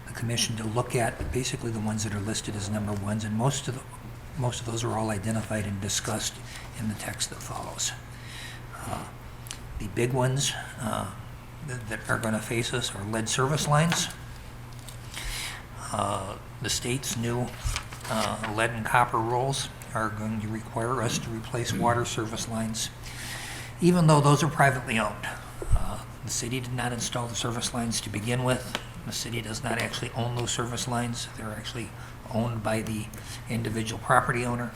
the commission to look at basically the ones that are listed as number 1s, and most of those are all identified and discussed in the text that follows. The big ones that are going to face us are lead service lines. The state's new lead and copper rules are going to require us to replace water service lines, even though those are privately owned. The city did not install the service lines to begin with. The city does not actually own those service lines. They're actually owned by the individual property owner.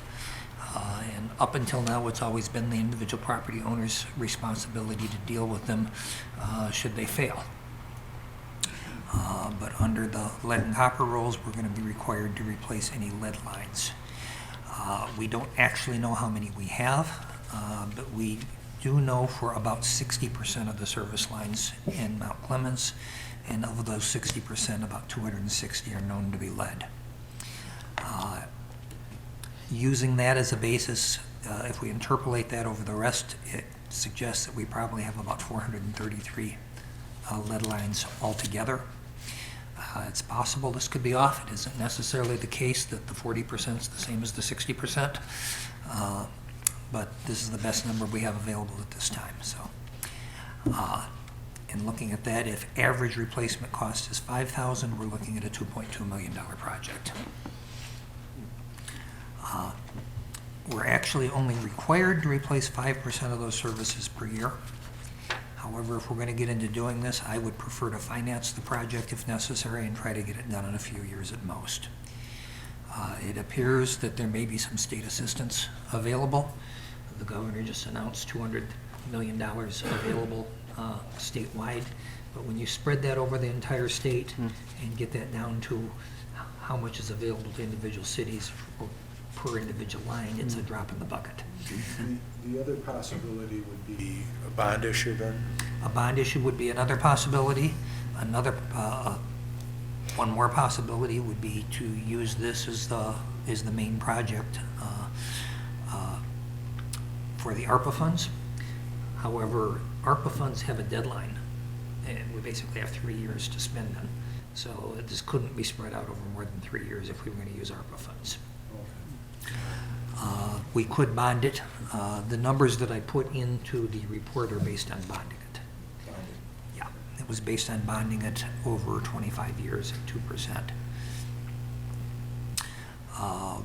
And up until now, it's always been the individual property owner's responsibility to deal with them should they fail. But under the lead and copper rules, we're going to be required to replace any lead lines. We don't actually know how many we have, but we do know for about 60% of the service lines in Mount Clemens, and of those 60%, about 260 are known to be lead. Using that as a basis, if we interpolate that over the rest, it suggests that we probably have about 433 lead lines altogether. It's possible this could be off. It isn't necessarily the case that the 40% is the same as the 60%, but this is the best number we have available at this time. So, in looking at that, if average replacement cost is $5,000, we're looking at a $2.2 million project. We're actually only required to replace 5% of those services per year. However, if we're going to get into doing this, I would prefer to finance the project if necessary and try to get it done in a few years at most. It appears that there may be some state assistance available. The governor just announced $200 million available statewide, but when you spread that over the entire state and get that down to how much is available to individual cities per individual line, it's a drop in the bucket.
The other possibility would be a bond issue then?
A bond issue would be another possibility. Another, one more possibility would be to use this as the main project for the ARPA funds. However, ARPA funds have a deadline, and we basically have 3 years to spend them. So this couldn't be spread out over more than 3 years if we were going to use ARPA funds. We could bond it. The numbers that I put into the report are based on bonding it. Yeah, it was based on bonding it over 25 years at 2%.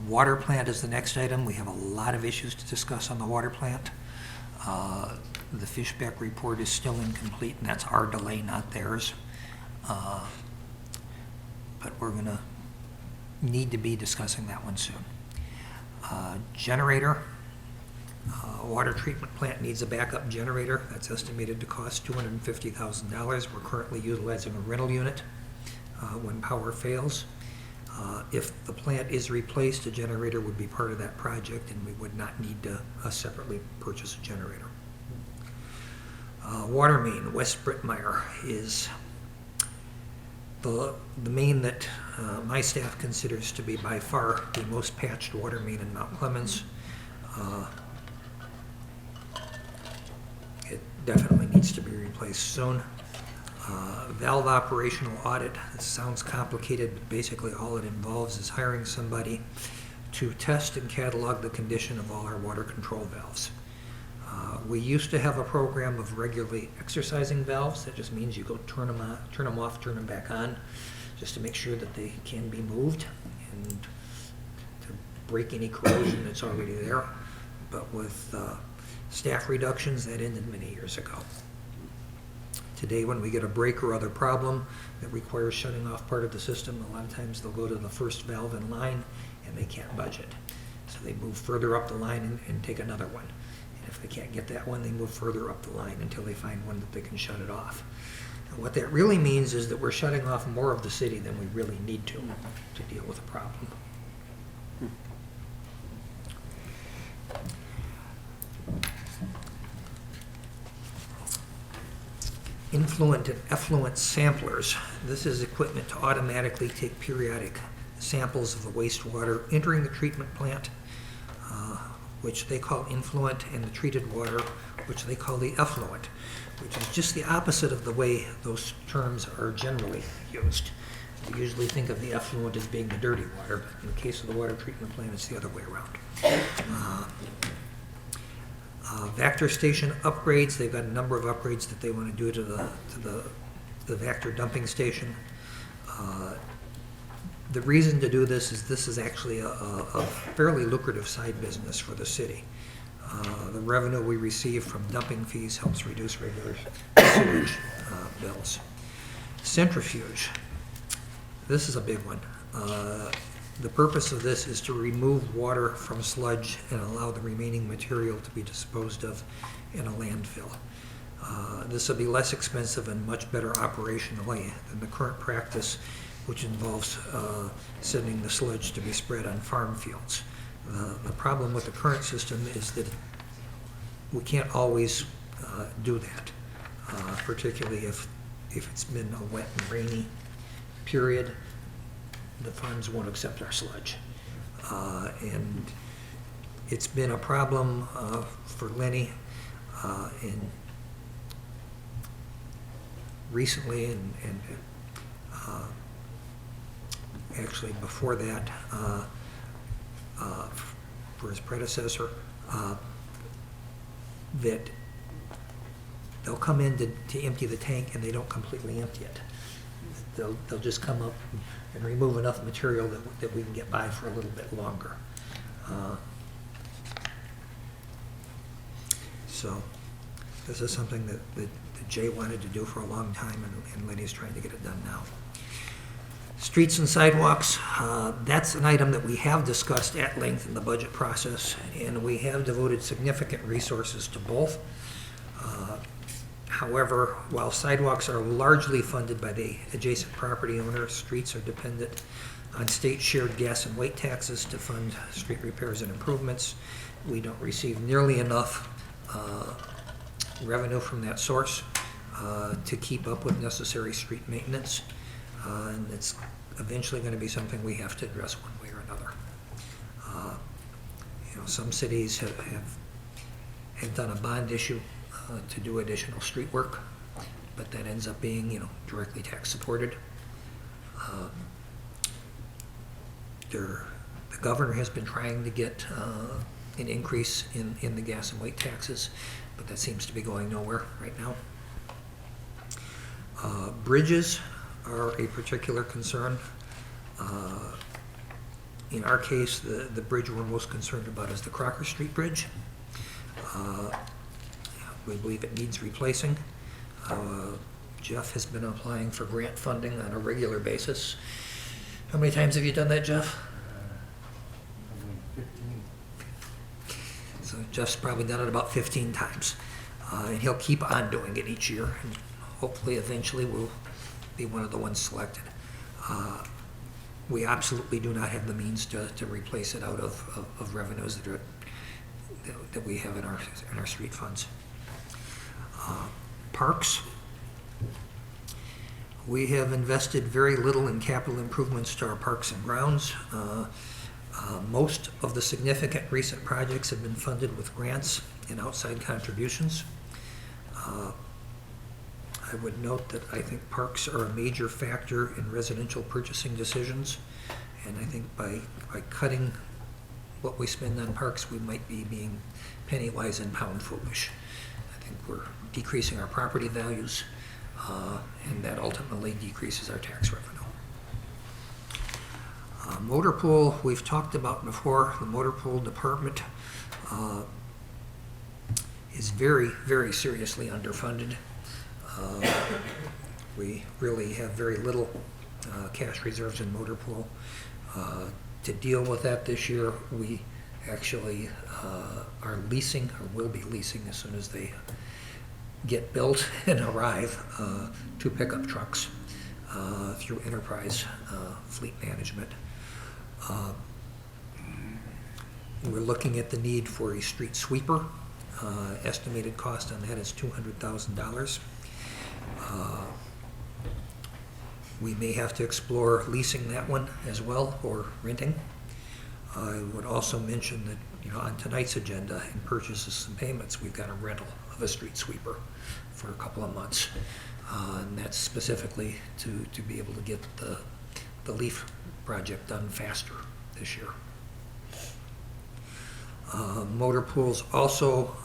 Water plant is the next item. We have a lot of issues to discuss on the water plant. The Fishbeck report is still incomplete, and that's our delay, not theirs. But we're going to need to be discussing that one soon. Generator. Water treatment plant needs a backup generator. That's estimated to cost $250,000. We're currently utilizing a rental unit when power fails. If the plant is replaced, a generator would be part of that project, and we would not need to separately purchase a generator. Water main, West Brittmeyer, is the main that my staff considers to be by far the most patched water main in Mount Clemens. It definitely needs to be replaced soon. Valve operational audit. It sounds complicated, but basically all it involves is hiring somebody to test and catalog the condition of all our water control valves. We used to have a program of regularly exercising valves. That just means you go turn them on, turn them off, turn them back on, just to make sure that they can be moved and to break any corrosion that's already there. But with staff reductions, that ended many years ago. Today, when we get a break or other problem that requires shutting off part of the system, a lot of times they'll go to the first valve in line and they can't budge it. So they move further up the line and take another one. And if they can't get that one, they move further up the line until they find one that they can shut it off. And what that really means is that we're shutting off more of the city than we really need to deal with a problem. Influent and effluent samplers. This is equipment to automatically take periodic samples of the wastewater entering the treatment plant, which they call influent, and the treated water, which they call the effluent, which is just the opposite of the way those terms are generally used. We usually think of the effluent as being the dirty water, but in the case of the water treatment plant, it's the other way around. Vector station upgrades. They've got a number of upgrades that they want to do to the Vector dumping station. The reason to do this is actually a fairly lucrative side business for the city. The revenue we receive from dumping fees helps reduce regular sewage bills. Centrifuge. This is a big one. The purpose of this is to remove water from sludge and allow the remaining material to be disposed of in a landfill. This will be less expensive and much better operationally than the current practice, which involves sending the sludge to be spread on farm fields. The problem with the current system is that we can't always do that, particularly if it's been a wet and rainy period. The farms won't accept our sludge. And it's been a problem for Lenny and recently and actually before that for his predecessor, that they'll come in to empty the tank and they don't completely empty it. They'll just come up and remove enough material that we can get by for a little bit longer. So this is something that Jay wanted to do for a long time, and Lenny's trying to get it done now. Streets and sidewalks, that's an item that we have discussed at length in the budget process, and we have devoted significant resources to both. However, while sidewalks are largely funded by the adjacent property owner, streets are dependent on state shared gas and weight taxes to fund street repairs and improvements. We don't receive nearly enough revenue from that source to keep up with necessary street maintenance. And it's eventually going to be something we have to address one way or another. Some cities have done a bond issue to do additional street work, but that ends up being, directly tax supported. The governor has been trying to get an increase in the gas and weight taxes, but that seems to be going nowhere right now. Bridges are a particular concern. In our case, the bridge we're most concerned about is the Crocker Street Bridge. We believe it needs replacing. Jeff has been applying for grant funding on a regular basis. How many times have you done that, Jeff? 15. So Jeff's probably done it about 15 times. And he'll keep on doing it each year, and hopefully eventually we'll be one of the ones selected. We absolutely do not have the means to replace it out of revenues that we have in our street funds. Parks. We have invested very little in capital improvements to our parks and grounds. Most of the significant recent projects have been funded with grants and outside contributions. I would note that I think parks are a major factor in residential purchasing decisions, and I think by cutting what we spend on parks, we might be being penny wise and pound foolish. I think we're decreasing our property values, and that ultimately decreases our tax revenue. Motor pool, we've talked about before. The motor pool department is very, very seriously underfunded. We really have very little cash reserves in motor pool. To deal with that this year, we actually are leasing, or will be leasing as soon as they get built and arrive, 2 pickup trucks through Enterprise Fleet Management. We're looking at the need for a street sweeper. Estimated cost on that is $200,000. We may have to explore leasing that one as well, or renting. I would also mention that, on tonight's agenda, in purchases and payments, we've got a rental of a street sweeper for a couple of months. And that's specifically to be able to get the leaf project done faster this year. Motor pools also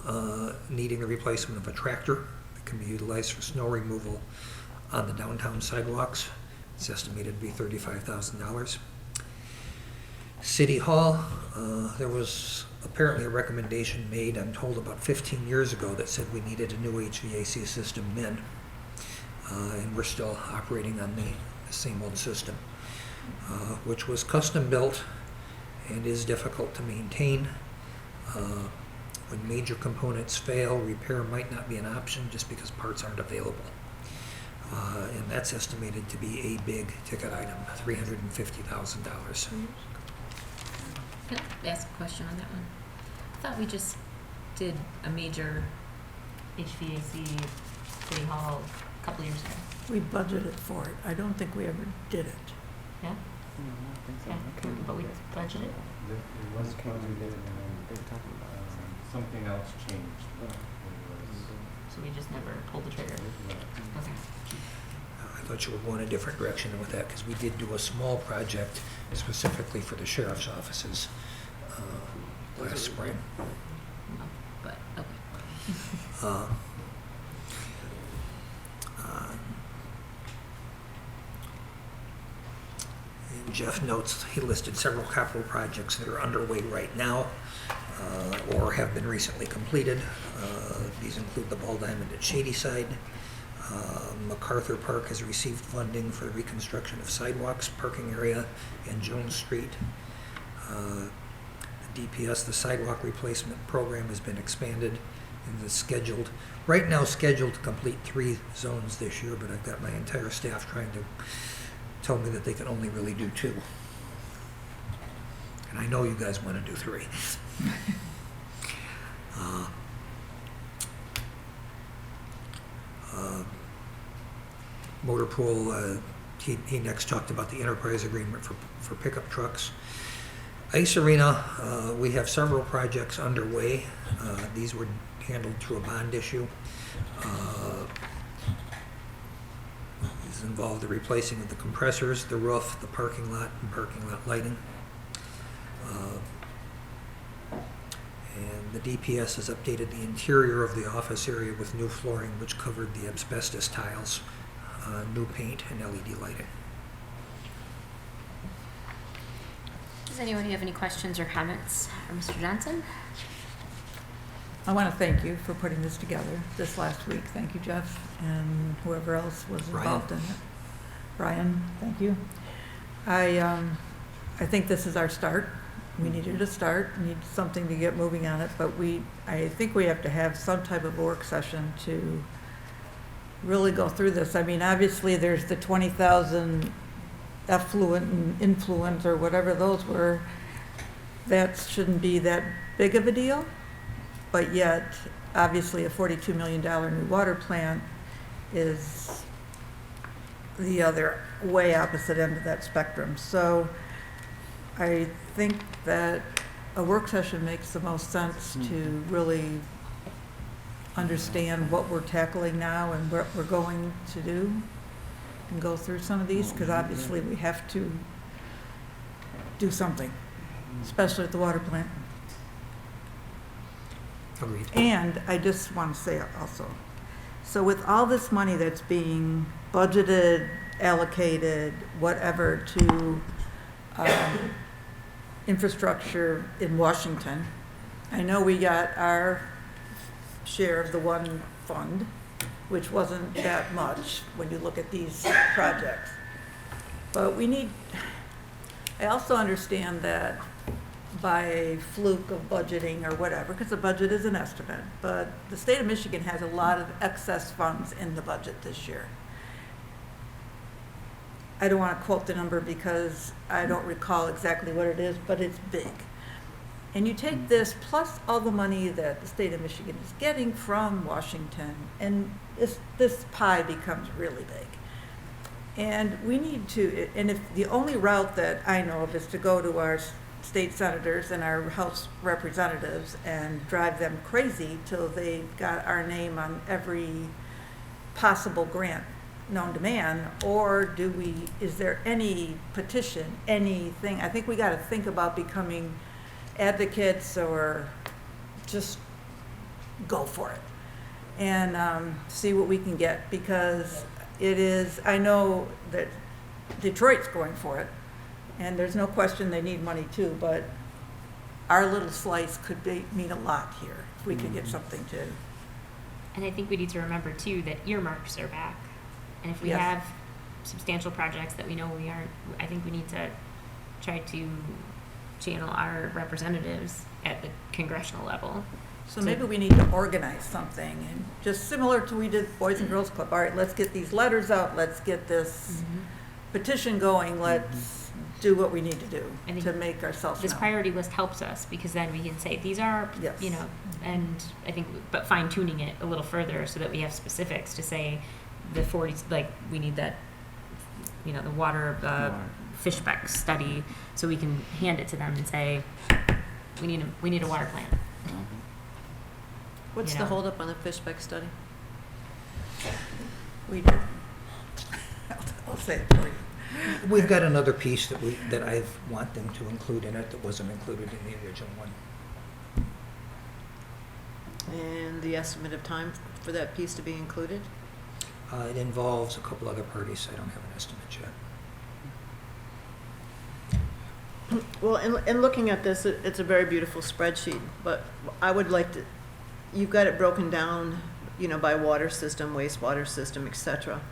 needing the replacement of a tractor that can be utilized for snow removal on the downtown sidewalks. It's estimated to be $35,000. City Hall, there was apparently a recommendation made, I'm told about 15 years ago, that said we needed a new HVAC system then. And we're still operating on the same old system, which was custom built and is difficult to maintain. When major components fail, repair might not be an option just because parts aren't available. And that's estimated to be a big ticket item, $350,000.
Can I ask a question on that one? I thought we just did a major HVAC City Hall a couple years ago.
We budgeted for it. I don't think we ever did it.
Yeah? Yeah, but we budgeted?
It was budgeted and something else changed.
So we just never pulled the trigger? Okay.
I thought you were going a different direction with that, because we did do a small project specifically for the sheriff's offices last spring.
No, but, okay.
And Jeff notes he listed several capital projects that are underway right now or have been recently completed. These include the Ball Diamond at Shadyside. MacArthur Park has received funding for the reconstruction of sidewalks, parking area, and Jones Street. DPS, the sidewalk replacement program, has been expanded and is scheduled, right now scheduled to complete 3 zones this year, but I've got my entire staff trying to tell me that they can only really do 2. And I know you guys want to do 3. Motor pool, he next talked about the enterprise agreement for pickup trucks. Ice Arena, we have several projects underway. These were handled through a bond issue. These involve the replacing of the compressors, the roof, the parking lot, and parking lot lighting. And the DPS has updated the interior of the office area with new flooring, which covered the asbestos tiles, new paint, and LED lighting.
Does anyone have any questions or comments for Mr. Johnson?
I want to thank you for putting this together this last week. Thank you, Jeff, and whoever else was involved in it. Brian, thank you. I think this is our start. We needed a start. We need something to get moving on it, but I think we have to have some type of work session to really go through this. I mean, obviously, there's the 20,000 effluent and influent or whatever those were. That shouldn't be that big of a deal, but yet, obviously, a $42 million new water plant is the other way opposite end of that spectrum. So I think that a work session makes the most sense to really understand what we're tackling now and what we're going to do and go through some of these, because obviously we have to do something, especially at the water plant.
Agreed.
And I just want to say also, so with all this money that's being budgeted, allocated, whatever, to infrastructure in Washington, I know we got our share of the one fund, which wasn't that much when you look at these projects. But I also understand that by a fluke of budgeting or whatever, because the budget is an estimate, but the state of Michigan has a lot of excess funds in the budget this year. I don't want to quote the number because I don't recall exactly what it is, but it's big. And you take this plus all the money that the state of Michigan is getting from Washington, and this pie becomes really big. And we need to, and if the only route that I know of is to go to our state senators and our House representatives and drive them crazy till they've got our name on every possible grant known to man, or is there any petition, anything? I think we got to think about becoming advocates or just go for it and see what we can get, because I know that Detroit's going for it. And there's no question they need money too, but our little slice could mean a lot here if we could get something to.
And I think we need to remember too that earmarks are back. And if we
Yes.
have substantial projects that we know we aren't, I think we need to try to channel our representatives at the congressional level.
So maybe we need to organize something, and just similar to we did Boys and Girls Club. All right, let's get these letters out, let's get this petition going, let's do what we need to do
I think
to make ourselves
This
known.
priority list helps us because then we can say, these are, you know, and I think, but fine tuning it a little further so that we have specifics to say the 40, like, we need that, you know, the water, fish spec study, so we can hand it to them and say, we need a water plan.
What's
You
the
know.
holdup on the fish spec study?
We do. I'll say it for you.
We've got another piece that I want them to include in it that wasn't included in the original one.
And the estimate of time for that piece to be included?
It involves a couple other parties. I don't have an estimate yet.
Well, in looking at this, it's a very beautiful spreadsheet, but I would like to, you've got it broken down, you know, by water system, wastewater system, et cetera.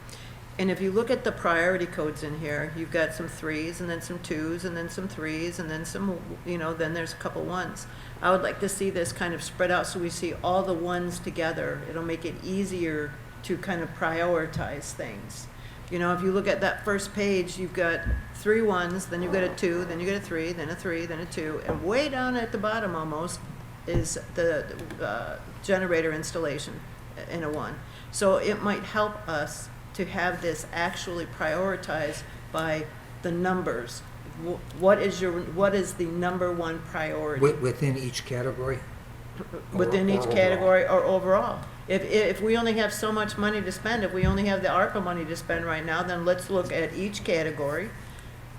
And if you look at the priority codes in here, you've got some 3s and then some 2s and then some 3s and then some, you know, then there's a couple 1s. I would like to see this kind of spread out so we see all the 1s together. It'll make it easier to kind of prioritize things. You know, if you look at that first page, you've got 3 1s, then you've got a 2, then you got a 3, then a 3, then a 2, and way down at the bottom almost is the generator installation in a 1. So it might help us to have this actually prioritized by the numbers. What is the number 1 priority?
Within each category?
Within each category or overall. If we only have so much money to spend, if we only have the ARPA money to spend right now, then let's look at each category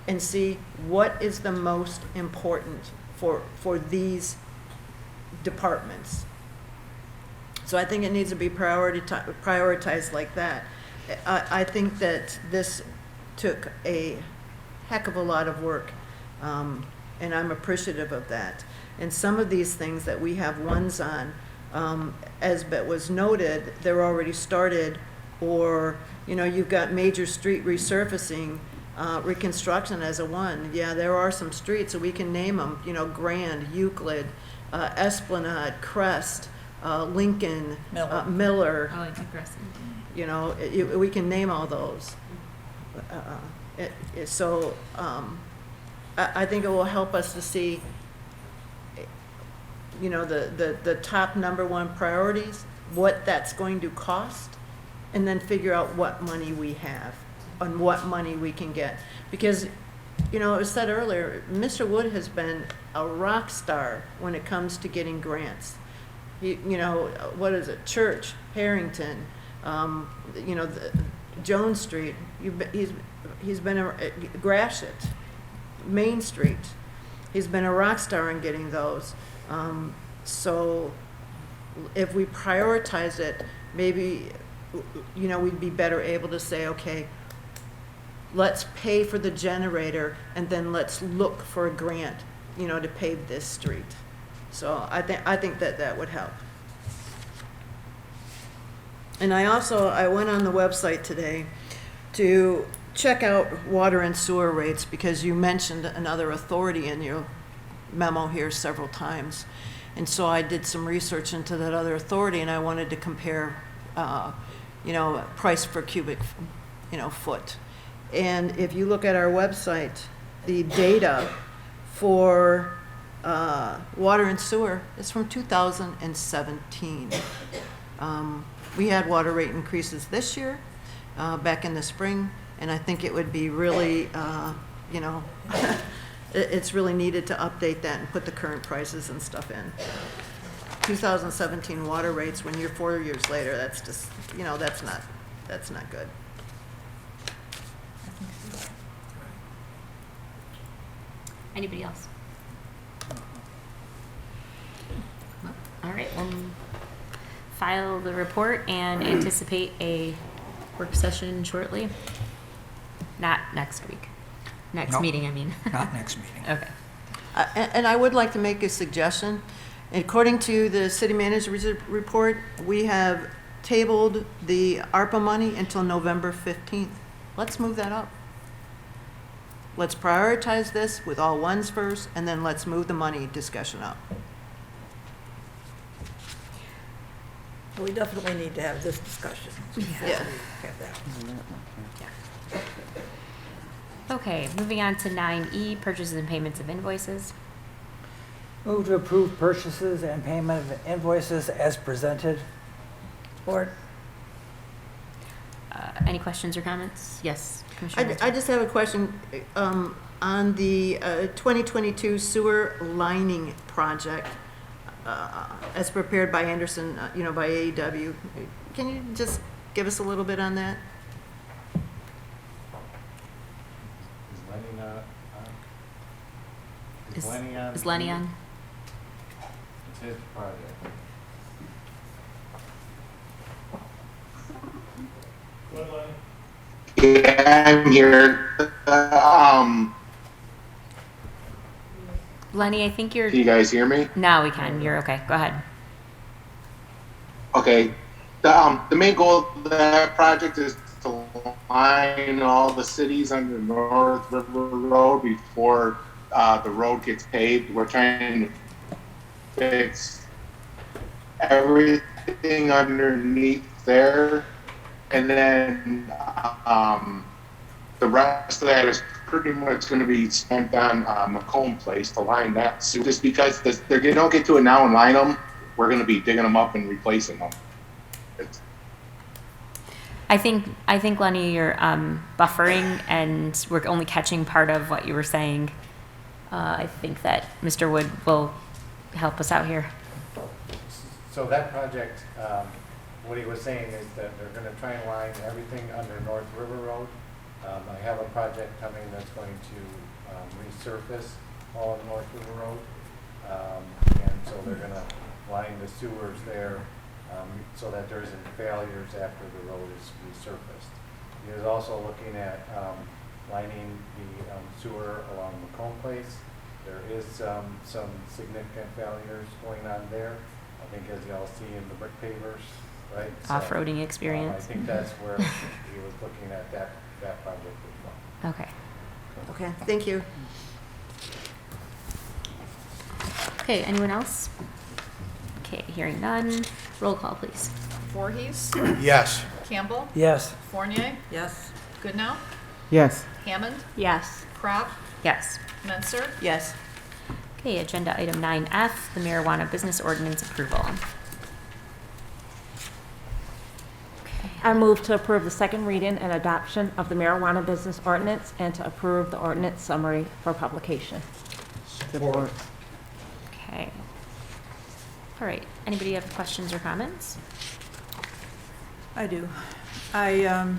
and see what is the most important for these departments. So I think it needs to be prioritized like that. I think that this took a heck of a lot of work, and I'm appreciative of that. And some of these things that we have 1s on, as was noted, they're already started, or, you know, you've got major street resurfacing, reconstruction as a 1. Yeah, there are some streets, so we can name them, you know, Grand, Euclid, Esplanade, Crest, Lincoln, Miller.
I like the Crescent.
You know, we can name all those. So I think it will help us to see, you know, the top number 1 priorities, what that's going to cost, and then figure out what money we have and what money we can get. Because, you know, it was said earlier, Mr. Wood has been a rock star when it comes to getting grants. You know, what is it, Church, Harrington, you know, Jones Street, he's been a Gratiot, Main Street. He's been a rock star in getting those. So if we prioritize it, maybe, you know, we'd be better able to say, okay, let's pay for the generator and then let's look for a grant, you know, to pave this street. So I think that would help. And I went on the website today to check out water and sewer rates because you mentioned another authority in your memo here several times. And so I did some research into that other authority, and I wanted to compare, you know, price per cubic, you know, foot. And if you look at our website, the data for water and sewer is from 2017. We had water rate increases this year, back in the spring, and I think it would be really, you know, it's really needed to update that and put the current prices and stuff in. 2017 water rates, when you're 4 years later, that's just, you know, that's not good.
Anybody else? Well, all right, we'll file the report and anticipate a work session shortly. Not next week. Next
No.
meeting, I mean.
Not next meeting.
Okay.
And I would like to make a suggestion. According to the city manager's report, we have tabled the ARPA money until November 15th. Let's move that up. Let's prioritize this with all ones first, and then let's move the money discussion up.
We definitely need to have this discussion before we
Yeah.
have that.
Okay, moving on to 9E, purchases and payments of invoices.
Move to approve purchases and payment of invoices as presented.
Or
Any questions or comments? Yes, Commissioner.
I just have a question on the 2022 sewer lining project as prepared by Anderson, by AEW. Can you just give us a little bit on that?
Is Lenny on?
Is Lenny on?
It's his project.
Yeah, I'm here.
Lenny, I think you're.
Can you guys hear me?
Now we can. You're okay. Go ahead.
Okay. The main goal of that project is to line all the cities under North River Road before the road gets paved. We're trying to fix everything underneath there, and then the rest of that is pretty much going to be spent on Macomb Place to line that. So just because they don't get to it now and line them, we're going to be digging them up and replacing them.
I think Lenny, you're buffering, and we're only catching part of what you were saying. I think that Mr. Wood will help us out here.
So that project, what he was saying is that they're going to try and line everything under North River Road. I have a project coming that's going to resurface all of North River Road. And so they're going to line the sewers there so that there isn't failures after the road is resurfaced. He is also looking at lining the sewer along Macomb Place. There is some significant failures going on there. I think as y'all see in the brick pavers, right?
Off-roading experience.
I think that's where he was looking at that project as well.
Okay.
Okay, thank you.
Okay, anyone else? Okay, hearing none. Roll call, please.
Voorhees.
Yes.
Campbell.
Yes.
Fournier.
Yes.
Goodnow.
Yes.
Hammond.
Yes.
Crop.
Yes.
Menser.
Yes.
Okay, agenda item 9F, the marijuana business ordinance approval.
I move to approve the second reading and adoption of the marijuana business ordinance and to approve the ordinance summary for publication.
Support.
Okay. All right, anybody have questions or comments?
I do. I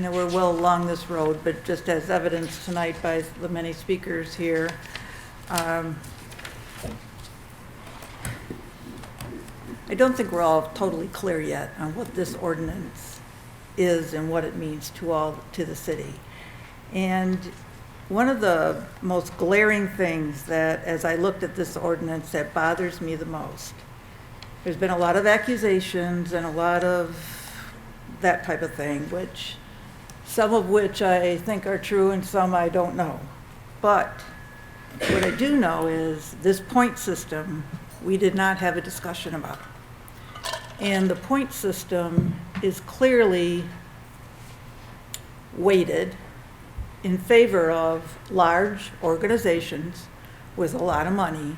know we're well along this road, but just as evidenced tonight by the many speakers here, I don't think we're all totally clear yet on what this ordinance is and what it means to the city. And one of the most glaring things that, as I looked at this ordinance, that bothers me the most, there's been a lot of accusations and a lot of that type of thing, which some of which I think are true and some I don't know. But what I do know is this point system, we did not have a discussion about. And the point system is clearly weighted in favor of large organizations with a lot of money,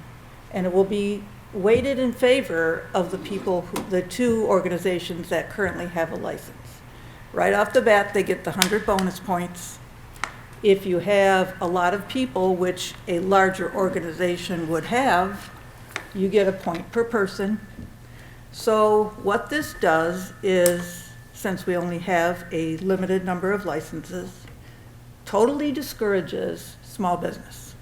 and it will be weighted in favor of the people, the two organizations that currently have a license. Right off the bat, they get the 100 bonus points. If you have a lot of people, which a larger organization would have, you get a point per person. So what this does is, since we only have a limited number of licenses, totally discourages small business.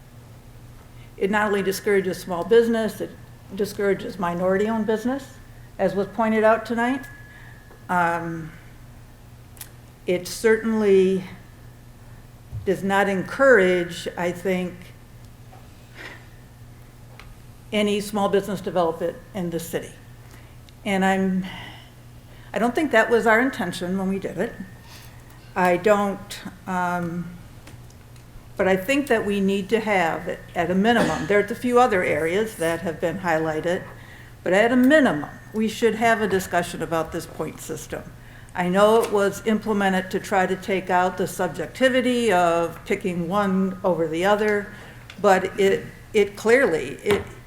It not only discourages small business, it discourages minority-owned business, as was pointed out tonight. It certainly does not encourage, I think, any small business development in the city. And I don't think that was our intention when we did it. I don't, but I think that we need to have, at a minimum, there's a few other areas that have been highlighted, but at a minimum, we should have a discussion about this point system. I know it was implemented to try to take out the subjectivity of picking one over the other, but it clearly,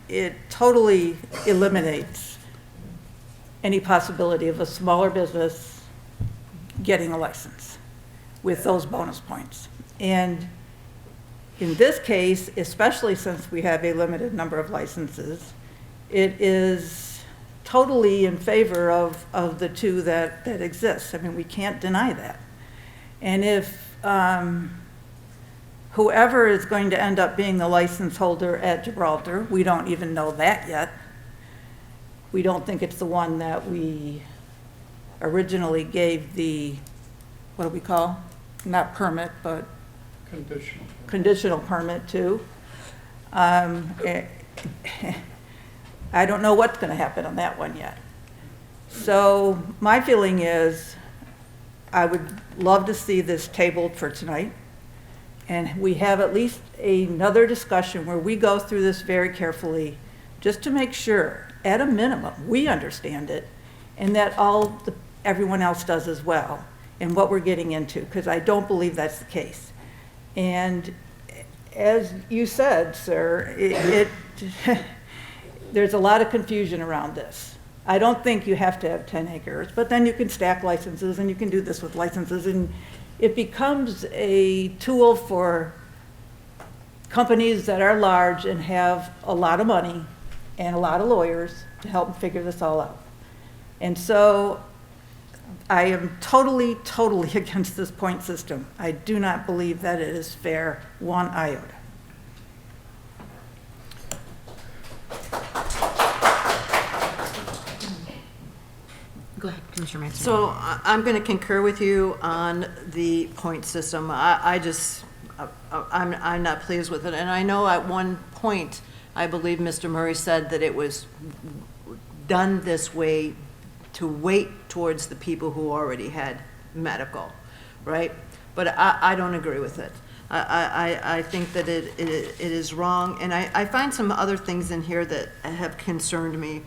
it totally eliminates any possibility of a smaller business getting a license with those bonus points. And in this case, especially since we have a limited number of licenses, it is totally in favor of the two that exist. I mean, we can't deny that. And if whoever is going to end up being the license holder at Gibraltar, we don't even know that yet. We don't think it's the one that we originally gave the, what do we call? Not permit, but conditional permit to. I don't know what's going to happen on that one yet. So my feeling is I would love to see this tabled for tonight, and we have at least another discussion where we go through this very carefully just to make sure, at a minimum, we understand it, and that everyone else does as well, and what we're getting into, because I don't believe that's the case. And as you said, sir, there's a lot of confusion around this. I don't think you have to have 10 acres, but then you can stack licenses, and you can do this with licenses, and it becomes a tool for companies that are large and have a lot of money and a lot of lawyers to help them figure this all out. And so I am totally, totally against this point system. I do not believe that it is fair one iota.
Go ahead, Commissioner Manson.
So I'm going to concur with you on the point system. I'm not pleased with it. And I know at one point, I believe Mr. Murray said that it was done this way to wait towards the people who already had medical, right? But I don't agree with it. I think that it is wrong. And I find some other things in here that have concerned me.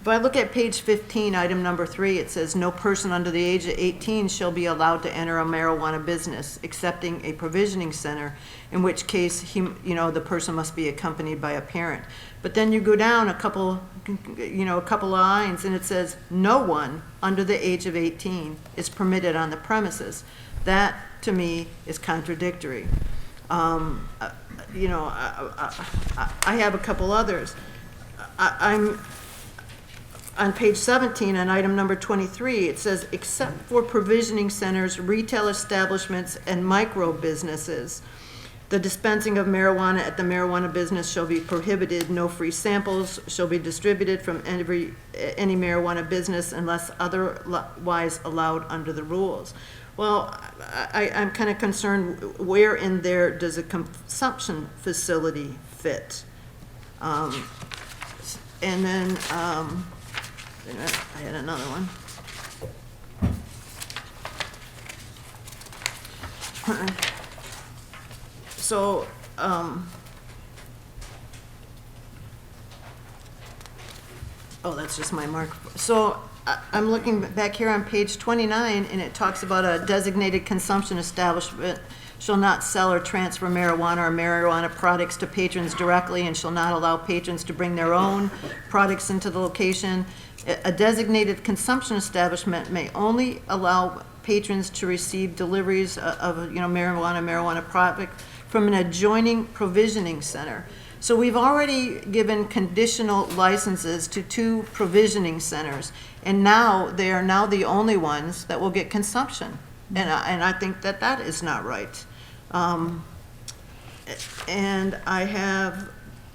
If I look at page 15, item number 3, it says, no person under the age of 18 shall be allowed to enter a marijuana business, excepting a provisioning center, in which case, the person must be accompanied by a parent. But then you go down a couple of lines, and it says, no one under the age of 18 is permitted on the premises. That, to me, is contradictory. I have a couple others. I'm on page 17, on item number 23, it says, except for provisioning centers, retail establishments, and micro businesses, the dispensing of marijuana at the marijuana business shall be prohibited. No free samples shall be distributed from any marijuana business unless otherwise allowed under the rules. Well, I'm kind of concerned, where in there does a consumption facility fit? And then, I had another one. So, that's just my mark. So I'm looking back here on page 29, and it talks about a designated consumption establishment shall not sell or transfer marijuana or marijuana products to patrons directly and shall not allow patrons to bring their own products into the location. A designated consumption establishment may only allow patrons to receive deliveries of marijuana product from an adjoining provisioning center. So we've already given conditional licenses to 2 provisioning centers, and now they are now the only ones that will get consumption. And I think that is not right. And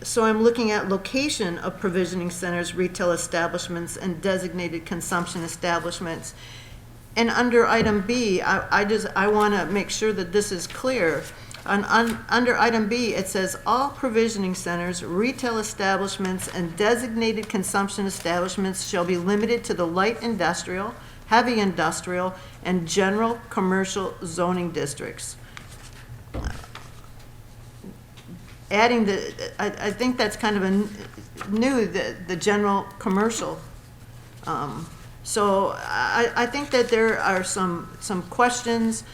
so I'm looking at location of provisioning centers, retail establishments, and designated consumption establishments. And under item B, I want to make sure that this is clear. Under item B, it says, "All provisioning centers, retail establishments, and designated consumption establishments shall be limited to the light industrial, heavy industrial, and general commercial zoning districts." Adding I think that's kind of a new, the general commercial. So I think that there are some questions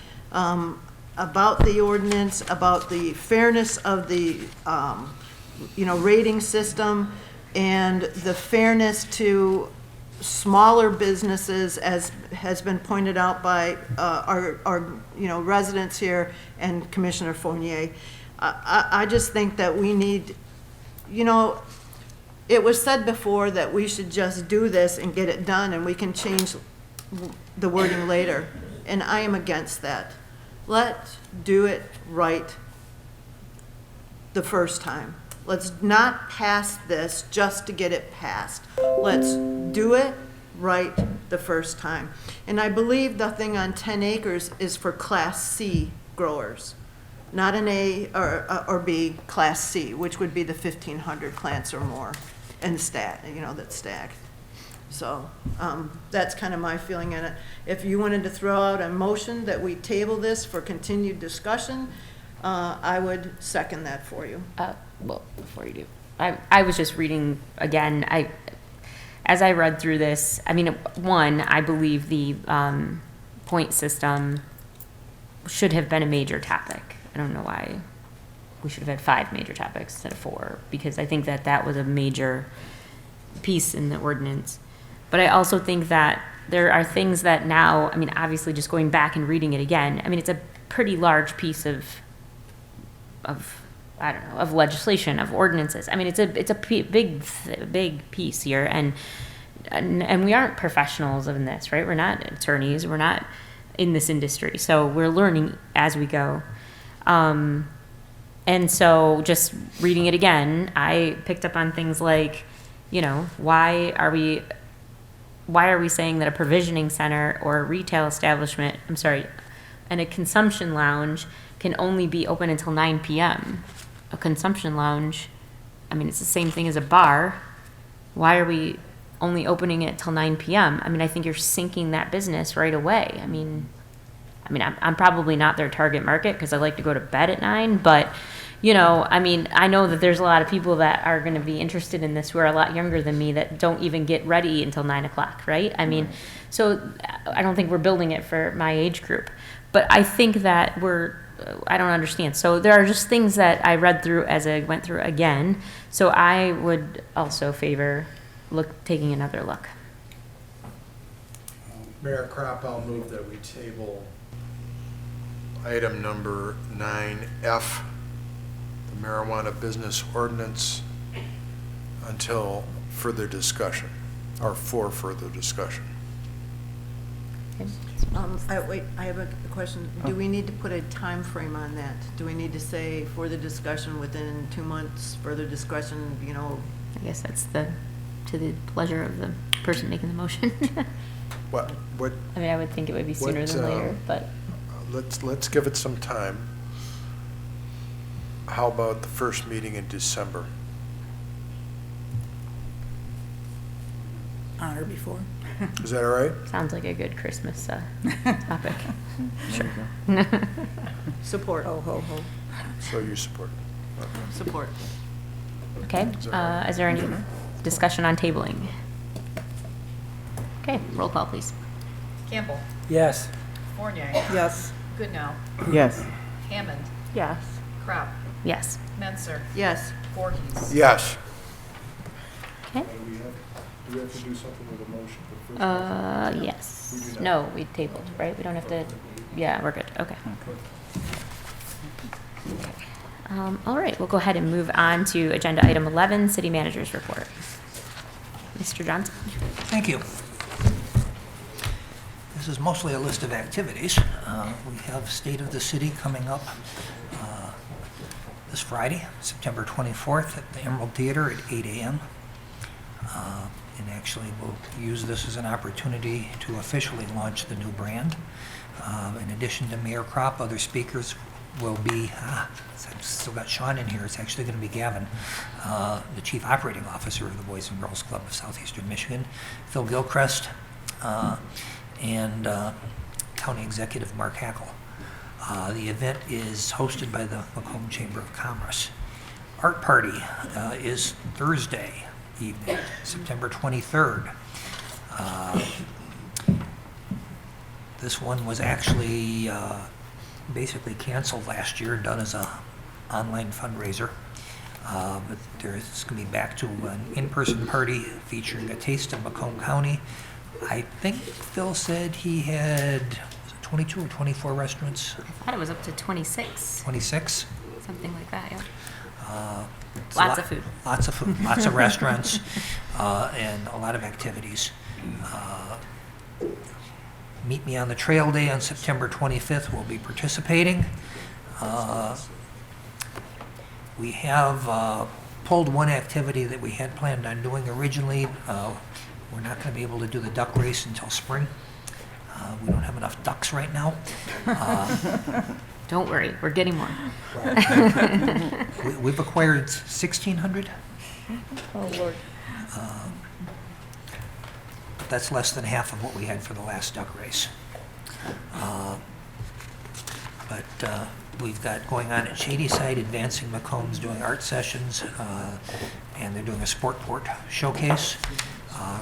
about the ordinance, about the fairness of the, rating system, and the fairness to smaller businesses, as has been pointed out by our residents here and Commissioner Fournier. I just think that we need, it was said before that we should just do this and get it done, and we can change the wording later, and I am against that. Let's do it right the first time. Let's not pass this just to get it passed. Let's do it right the first time. And I believe the thing on 10 acres is for Class C growers, not an A or B, Class C, which would be the 1,500 plants or more, and that's stacked. So that's kind of my feeling on it. If you wanted to throw out a motion that we table this for continued discussion, I would second that for you.
Well, before you do, I was just reading again. As I read through this, I mean, one, I believe the point system should have been a major topic. I don't know why we should have had 5 major topics instead of 4, because I think that was a major piece in the ordinance. But I also think that there are things that now, I mean, obviously just going back and reading it again, I mean, it's a pretty large piece of I don't know, of legislation, of ordinances. I mean, it's a big piece here, and we aren't professionals in this, right? We're not attorneys, we're not in this industry, so we're learning as we go. And so just reading it again, I picked up on things like, why are we saying that a provisioning center or a retail establishment, and a consumption lounge can only be open until 9 p.m. A consumption lounge, I mean, it's the same thing as a bar. Why are we only opening it till 9 p.m.? I mean, I think you're sinking that business right away. I mean, I'm probably not their target market because I like to go to bed at 9, but, I mean, I know that there's a lot of people that are going to be interested in this who are a lot younger than me that don't even get ready until 9 o'clock, right? I mean, so I don't think we're building it for my age group. But I think that I don't understand. So there are just things that I read through as I went through again. So I would also favor taking another look.
Mayor Kropp, I'll move that we table item number 9F, the marijuana business ordinance, until further discussion, or for further discussion.
I have a question. Do we need to put a time frame on that? Do we need to say for the discussion within 2 months, further discussion,
I guess that's to the pleasure of the person making the motion.
What?
I mean, I would think it would be sooner than later, but.
Let's give it some time. How about the first meeting in December?
On or before.
Is that all right?
Sounds like a good Christmas topic. Sure.
Support.
Ho, ho, ho.
So you support? Okay.
Support.
Okay, is there any discussion on tabling? Okay, roll call, please.
Campbell.
Yes.
Fournier.
Yes.
Goodnow.
Yes.
Hammond.
Yes.
Kropp.
Yes.
Menser.
Yes.
Voorhees.
Yes.
Okay.
Do we have to do something with a motion for first?
Yes. No, we tabled, right? We don't have to, yeah, we're good, okay. All right, we'll go ahead and move on to agenda item 11, city manager's report. Mr. Johnson.
Thank you. This is mostly a list of activities. We have State of the City coming up this Friday, September 24th at the Emerald Theater at 8 a.m. And actually we'll use this as an opportunity to officially launch the new brand. In addition to Mayor Kropp, other speakers will be, I've still got Sean in here, it's actually going to be Gavin, the Chief Operating Officer of the Boys and Girls Club of Southeastern Michigan, Phil Gilchrist, and County Executive Mark Hackle. The event is hosted by the Macomb Chamber of Commerce. Art Party is Thursday evening, September 23rd. This one was actually basically canceled last year, done as a online fundraiser. But it's going to be back to an in-person party featuring a taste of Macomb County. I think Phil said he had 22 or 24 restaurants.
I thought it was up to 26.
26?
Something like that, yeah.
Lots
of food.
Lots of food, lots of restaurants, and a lot of activities. Meet me on the trail day on September 25th. We'll be participating. We have pulled one activity that we had planned on doing originally. We're not going to be able to do the duck race until spring. We don't have enough ducks right now.
Don't worry, we're getting more.
We've acquired 1,600.
Oh, Lord.
That's less than half of what we had for the last duck race. But we've got going on at Shadyside, Advancing Macomb's doing art sessions, and they're doing a sport port showcase.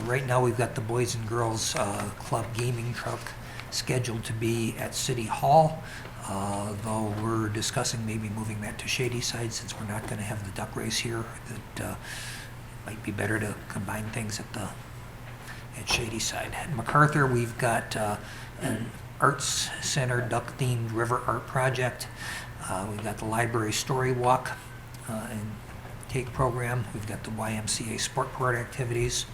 Right now we've got the Boys and Girls Club gaming truck scheduled to be at City Hall, though we're discussing maybe moving that to Shadyside since we're not going to have the duck race here. That might be better to combine things at Shadyside. At MacArthur, we've got an Arts Center duck-themed river art project. We've got the library story walk and cake program. We've got the YMCA sport port activities.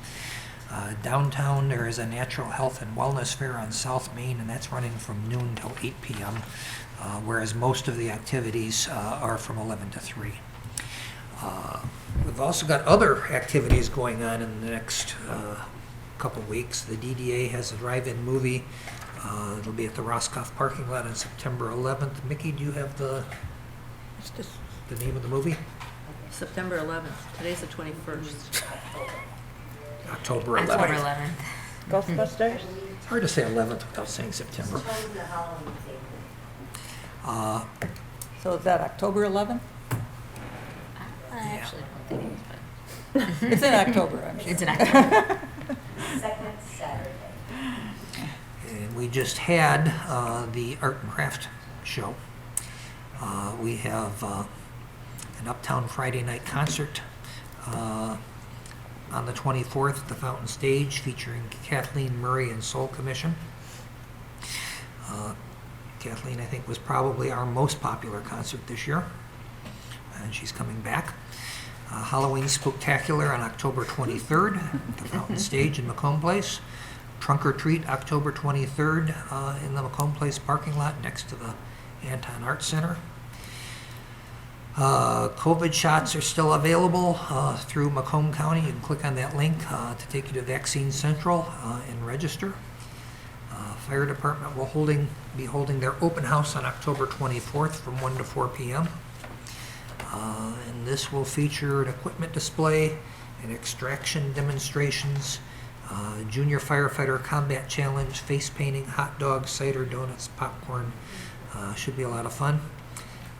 Downtown, there is a natural health and wellness fair on South Main, and that's running from noon till 8 p.m., whereas most of the activities are from 11 to 3. We've also got other activities going on in the next couple weeks. The DDA has a drive-in movie. It'll be at the Roscoff parking lot on September 11th. Mickey, do you have the name of the movie?
September 11th. Today's the 21st.
October 11th.
October 11th.
Ghostbusters?
It's hard to say 11th without saying September.
So is that October 11th?
I actually don't think it is, but
It's in October, I'm sure.
it's in October.
Second Saturday.
And we just had the art and craft show. We have an Uptown Friday night concert on the 24th at the Fountain Stage featuring Kathleen Murray and Soul Commission. Kathleen, I think, was probably our most popular concert this year, and she's coming back. Halloween Spooktacular on October 23rd at the Fountain Stage in Macomb Place. Trunk or Treat October 23rd in the Macomb Place parking lot next to the Anton Art Center. COVID shots are still available through Macomb County. You can click on that link to take you to Vaccine Central and register. Fire Department will be holding their open house on October 24th from 1 to 4 p.m. And this will feature an equipment display and extraction demonstrations, junior firefighter combat challenge, face painting, hot dogs, cider, donuts, popcorn. Should be a lot of fun.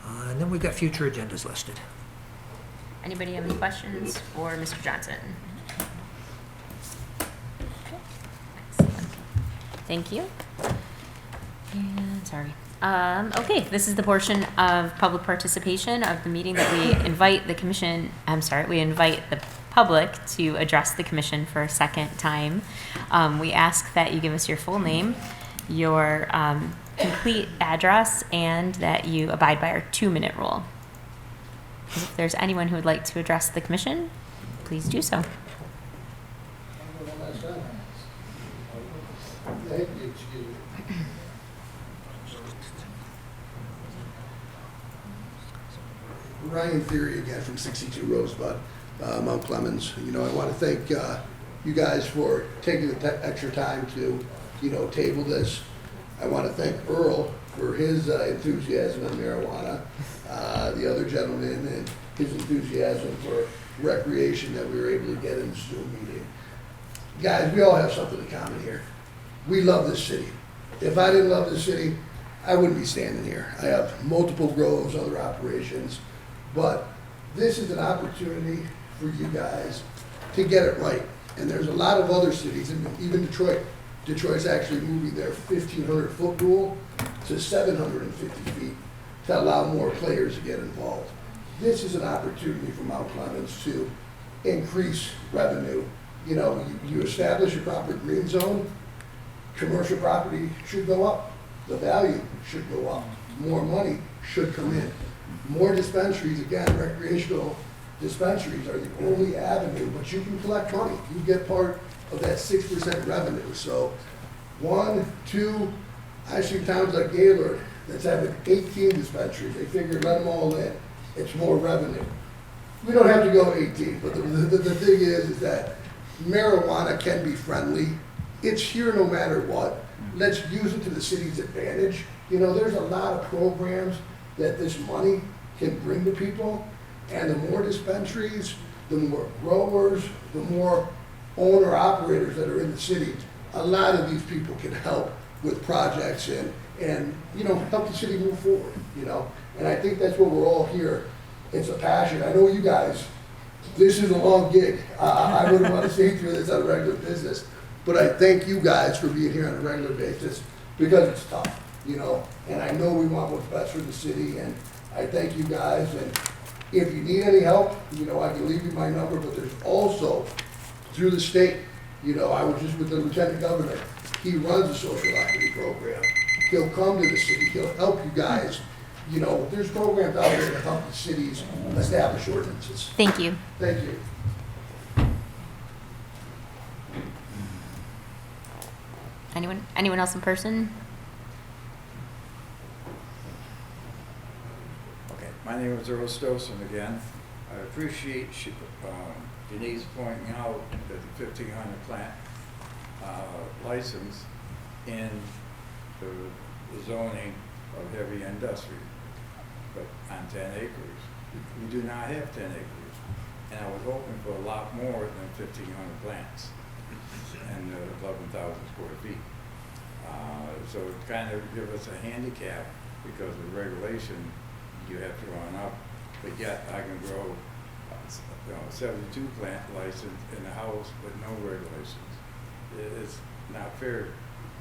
And then we've got future agendas listed.
Anybody have any questions for Mr. Johnson? Excellent. Thank you. And sorry. Okay, this is the portion of public participation of the meeting that we invite the commission, we invite the public to address the commission for a second time. We ask that you give us your full name, your complete address, and that you abide by our 2-minute rule. If there's anyone who would like to address the commission, please do so.
Ryan Theory again from 62 Rosebud, Mount Clemens. I want to thank you guys for taking the extra time to, table this. I want to thank Earl for his enthusiasm on marijuana, the other gentleman and his enthusiasm for recreation that we were able to get in the Zoom meeting. Guys, we all have something in common here. We love this city. If I didn't love this city, I wouldn't be standing here. I have multiple grows, other operations, but this is an opportunity for you guys to get it right. And there's a lot of other cities, and even Detroit. Detroit's actually moving their 1,500-foot rule to 750 feet to allow more players to get involved. This is an opportunity for Mount Clemens to increase revenue. You know, you establish a proper green zone, commercial property should go up. The value should go up. More money should come in. More dispensaries, again, recreational dispensaries are the only avenue, but you can collect money. You get part of that 6% revenue. So 1, 2, I see towns like Gaylord that's having 18 dispensaries. They figure let them all in. It's more revenue. We don't have to go 18, but the thing is that marijuana can be friendly. It's here no matter what. Let's use it to the city's advantage. You know, there's a lot of programs that this money can bring to people, and the more dispensaries, the more growers, the more owner-operators that are in the city, a lot of these people can help with projects and you know, help the city move forward, you know. And I think that's what we're all here. It's a passion. I know you guys, this is a long gig. I wouldn't want to stay through this on a regular business, but I thank you guys for being here on a regular basis because it's tough, you know. And I know we want what's best for the city, and I thank you guys. And if you need any help, you know, I can leave you my number, but there's also, through the state, you know, I was just with the lieutenant governor. He runs a social equity program. He'll come to the city. He'll help you guys. You know, there's programs out there to help the cities establish ordinances.
Thank you.
Thank you.
Anyone else in person?
Okay, my name is Earl Stosen again. I appreciate Denise pointing out that the 1,500 plant license in the zoning of heavy industry, but on 10 acres. We do not have 10 acres, and I was hoping for a lot more than 1,500 plants and 11,000 square feet. So it kind of gives us a handicap because of regulation you have to run up, but yet I can grow 72 plant license in the house with no regulations. It's not fair.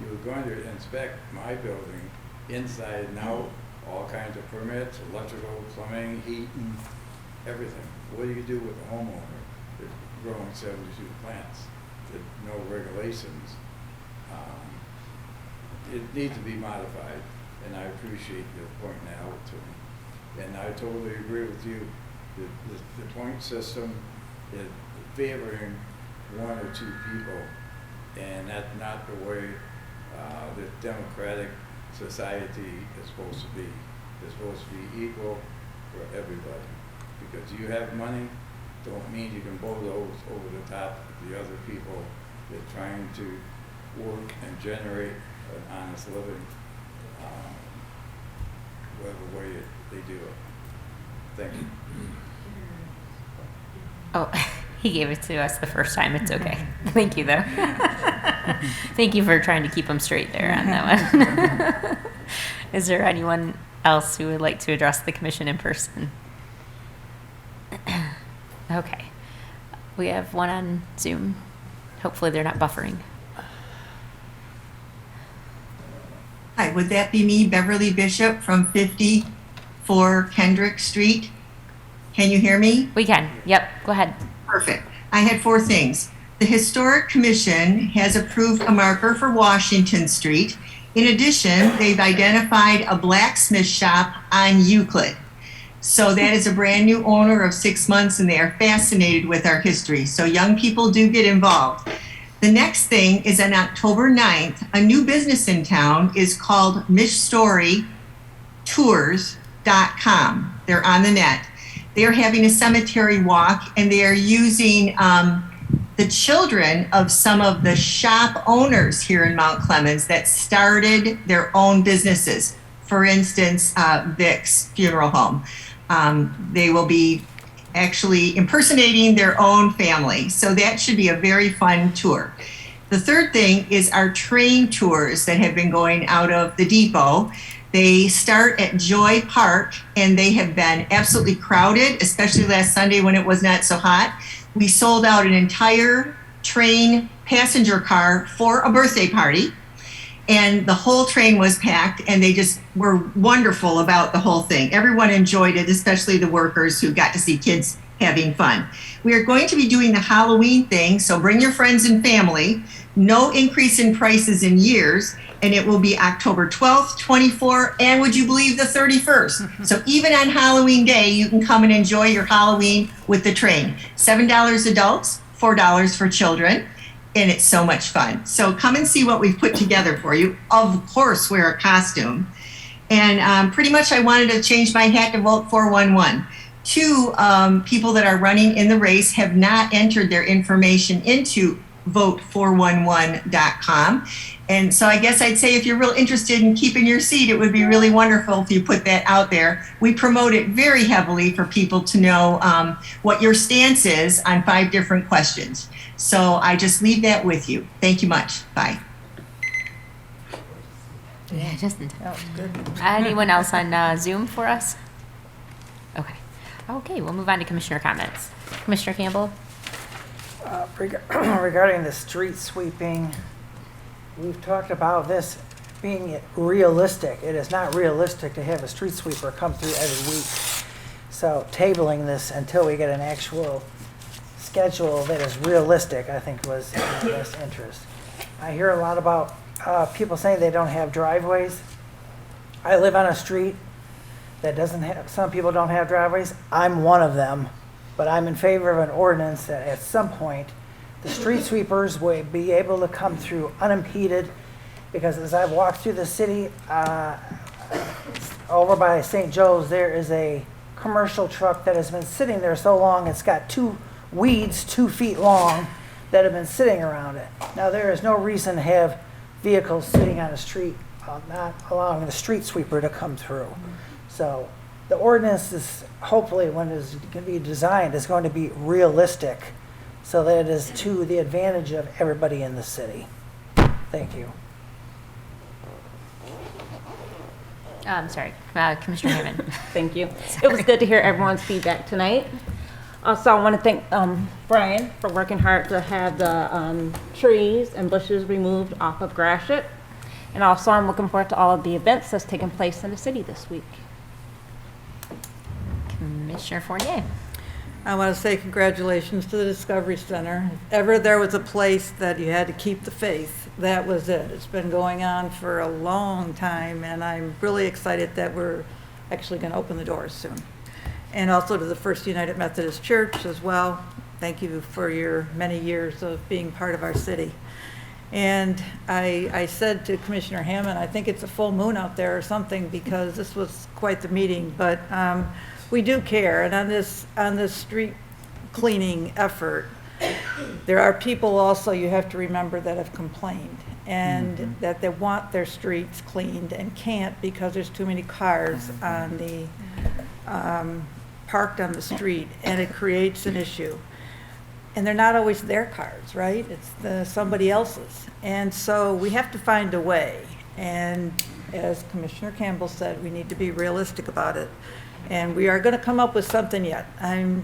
You were going to inspect my building inside and out, all kinds of permits, electrical, plumbing, heating, everything. What do you do with the homeowner that's growing 72 plants? No regulations. It needs to be modified, and I appreciate you pointing that out to me. And I totally agree with you. The point system is favoring one or two people, and that's not the way the democratic society is supposed to be. It's supposed to be equal for everybody. Because you have money, don't mean you can bulldoze over the top of the other people that are trying to work and generate an honest living, whatever way they do it. Thank you.
Oh, he gave it to us the first time. It's okay. Thank you, though. Thank you for trying to keep him straight there on that one. Is there anyone else who would like to address the commission in person? Okay. We have one on Zoom. Hopefully they're not buffering.
Hi, would that be me, Beverly Bishop from 54 Kendrick Street? Can you hear me?
We can. Yep. Go ahead.
Perfect. I had 4 things. The Historic Commission has approved a marker for Washington Street. In addition, they've identified a blacksmith shop on Euclid. So that is a brand new owner of 6 months, and they are fascinated with our history. So young people do get involved. The next thing is on October 9th, a new business in town is called MishStoryTours.com. They're on the net. They're having a cemetery walk, and they are using the the children of some of the shop owners here in Mount Clemens that started their own businesses. For instance, Vic's Funeral Home. They will be actually impersonating their own family. So that should be a very fun tour. The third thing is our train tours that have been going out of the depot. They start at Joy Park and they have been absolutely crowded, especially last Sunday when it was not so hot. We sold out an entire train passenger car for a birthday party. And the whole train was packed, and they just were wonderful about the whole thing. Everyone enjoyed it, especially the workers who got to see kids having fun. We are going to be doing the Halloween thing, so bring your friends and family. No increase in prices in years, and it will be October 12th, 24th, and would you believe the 31st? So even on Halloween Day, you can come and enjoy your Halloween with the train. $7 adults, $4 for children. And it's so much fun. So come and see what we've put together for you. Of course, wear a costume. And pretty much I wanted to change my hat to vote 411. Two people that are running in the race have not entered their information into vote411.com. And so I guess I'd say if you're real interested in keeping your seat, it would be really wonderful if you put that out there. We promote it very heavily for people to know what your stance is on 5 different questions. So I just leave that with you. Thank you much. Bye.
Yeah, just in time. Anyone else on Zoom for us? Okay. Okay, we'll move on to commissioner comments. Commissioner Campbell?
Regarding the street sweeping, we've talked about this being realistic. It is not realistic to have a street sweeper come through every week. So tabling this until we get an actual schedule that is realistic, I think, was in our best interest. I hear a lot about people saying they don't have driveways. I live on a street that doesn't have, some people don't have driveways. I'm one of them, but I'm in favor of an ordinance that at some point the street sweepers will be able to come through unimpeded, because as I've walked through the city, over by St. Joe's, there is a commercial truck that has been sitting there so long it's got 2 weeds 2 feet long that have been sitting around it. Now there is no reason to have vehicles sitting on a street, not allowing the street sweeper to come through. So the ordinance is hopefully, when it is going to be designed, is going to be realistic so that it is to the advantage of everybody in the city. Thank you.
I'm sorry, Commissioner Hammond.
Thank you. It was good to hear everyone's feedback tonight. Also, I want to thank Brian for working hard to have the trees and bushes removed off of Gratiot. And also, I'm looking forward to all of the events that's taking place in the city this week.
Commissioner Fournier.
I want to say congratulations to the Discovery Center. If ever there was a place that you had to keep the faith, that was it. It's been going on for a long time, and I'm really excited that we're actually going to open the doors soon. And also to the First United Methodist Church as well. Thank you for your many years of being part of our city. And I said to Commissioner Hammond, I think it's a full moon out there or something, because this was quite the meeting, but we do care. And on this street cleaning effort, there are people also, you have to remember, that have complained and that they want their streets cleaned and can't because there's too many cars on the parked on the street, and it creates an issue. And they're not always their cars, right? It's somebody else's. And so we have to find a way. And as Commissioner Campbell said, we need to be realistic about it. And we are going to come up with something yet. As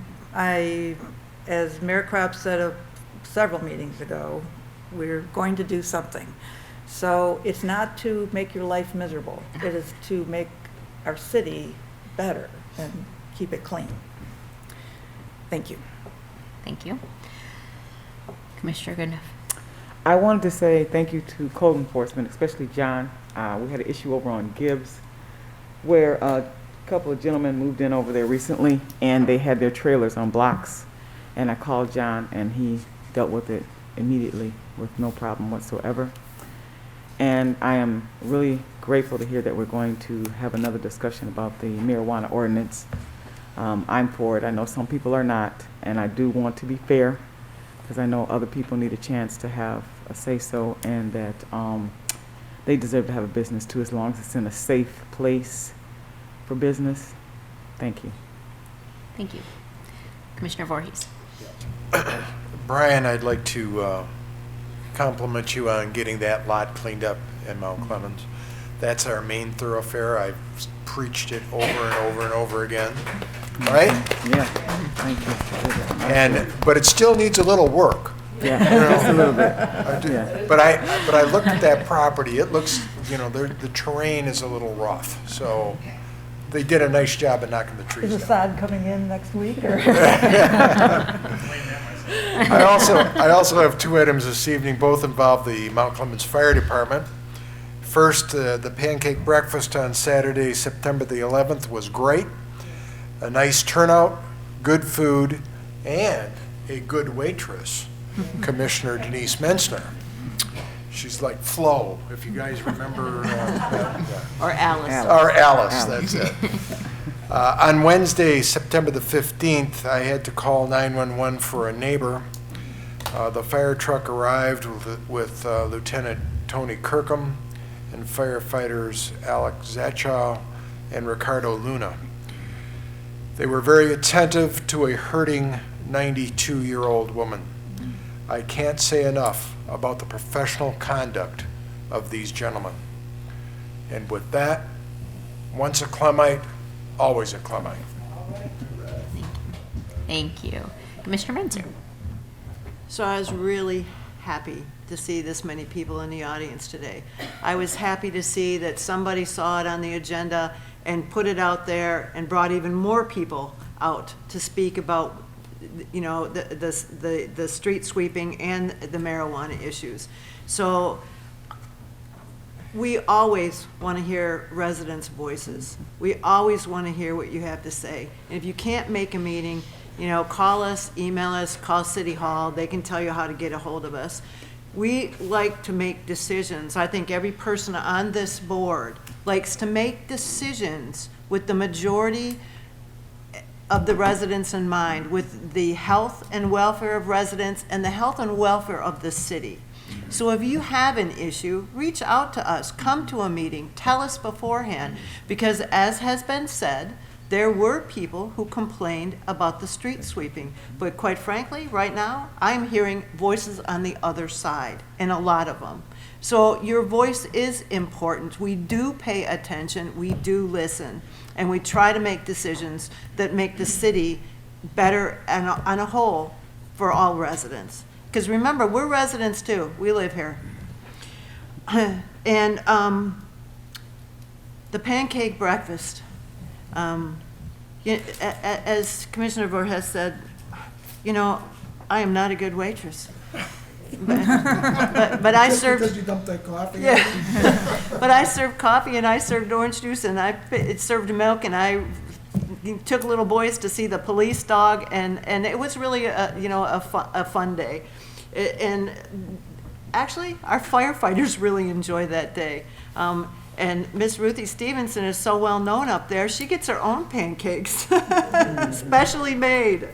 Mayor Kropp said several meetings ago, we're going to do something. So it's not to make your life miserable. It is to make our city better and keep it clean. Thank you.
Thank you. Commissioner Goodenough.
I wanted to say thank you to code enforcement, especially John. We had an issue over on Gibbs where a couple of gentlemen moved in over there recently, and they had their trailers on blocks. And I called John, and he dealt with it immediately with no problem whatsoever. And I am really grateful to hear that we're going to have another discussion about the marijuana ordinance. I'm for it. I know some people are not, and I do want to be fair. because I know other people need a chance to have a say-so, and that they deserve to have a business too, as long as it's in a safe place for business. Thank you.
Thank you. Commissioner Voorhees.
Brian, I'd like to compliment you on getting that lot cleaned up in Mount Clemens. That's our main thoroughfare. I've preached it over and over and over again, right?
Yeah, thank you.
But it still needs a little work.
Yeah, just a little bit. Yeah.
But I looked at that property. It looks, the terrain is a little rough. So they did a nice job of knocking the trees
Is the
down.
sod coming in next week, or?
I also have two items this evening. Both involve the Mount Clemens Fire Department. First, the Pancake Breakfast on Saturday, September the 11th was great. A nice turnout, good food, and a good waitress, Commissioner Denise Mensner. She's like Flo, if you guys remember.
Or Alice.
Or Alice, that's it. On Wednesday, September the 15th, I had to call 911 for a neighbor. The fire truck arrived with Lieutenant Tony Kirkham and firefighters Alex Zachow and Ricardo Luna. They were very attentive to a hurting 92-year-old woman. I can't say enough about the professional conduct of these gentlemen. And with that, once a Clemite, always a Clemite.
Thank you. Commissioner Menzer.
So I was really happy to see this many people in the audience today. I was happy to see that somebody saw it on the agenda and put it out there and brought even more people out to speak about, the street sweeping and the marijuana issues. So we always want to hear residents' voices. We always want to hear what you have to say. And if you can't make a meeting, call us, email us, call City Hall. They can tell you how to get a hold of us. We like to make decisions. I think every person on this board likes to make decisions with the majority of the residents in mind, with the health and welfare of residents and the health and welfare of the city. So if you have an issue, reach out to us, come to a meeting, tell us beforehand, because as has been said, there were people who complained about the street sweeping. But quite frankly, right now, I'm hearing voices on the other side, and a lot of them. So your voice is important. We do pay attention, we do listen, and we try to make decisions that make the city better on a whole for all residents. Because remember, we're residents too. We live here. And the Pancake Breakfast, as Commissioner Voorhees said, I am not a good waitress. But I served.
Because you dumped that coffee.
Yeah. But I served coffee and I served orange juice and it served milk, and I took little boys to see the police dog, and it was really a fun day. And actually, our firefighters really enjoy that day. And Miss Ruthie Stevenson is so well known up there, she gets her own pancakes, specially made.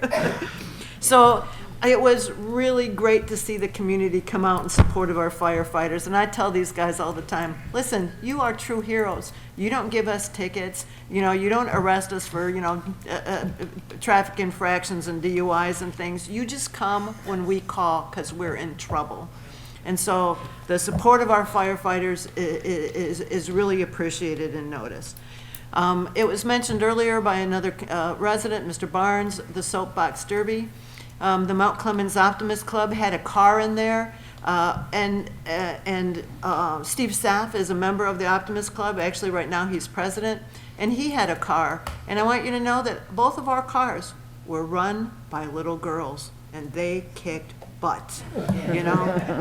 So it was really great to see the community come out in support of our firefighters. And I tell these guys all the time, listen, you are true heroes. You don't give us tickets. You don't arrest us for, traffic infractions and DUIs and things. You just come when we call because we're in trouble. And so the support of our firefighters is really appreciated and noticed. It was mentioned earlier by another resident, Mr. Barnes, the Soapbox Derby. The Mount Clemens Optimist Club had a car in there, and Steve Saff is a member of the Optimist Club. Actually, right now he's president, and he had a car. And I want you to know that both of our cars were run by little girls, and they kicked butt.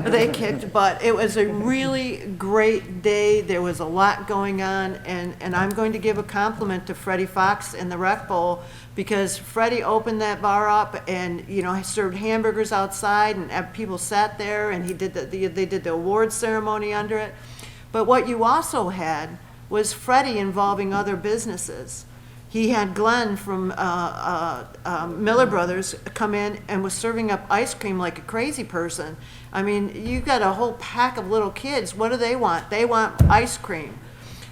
They kicked butt. It was a really great day. There was a lot going on, and I'm going to give a compliment to Freddie Fox in the Rec Bowl, because Freddie opened that bar up and served hamburgers outside, and people sat there, and they did the awards ceremony under it. But what you also had was Freddie involving other businesses. he had Glenn from Miller Brothers come in and was serving up ice cream like a crazy person. I mean, you got a whole pack of little kids. What do they want? They want ice cream.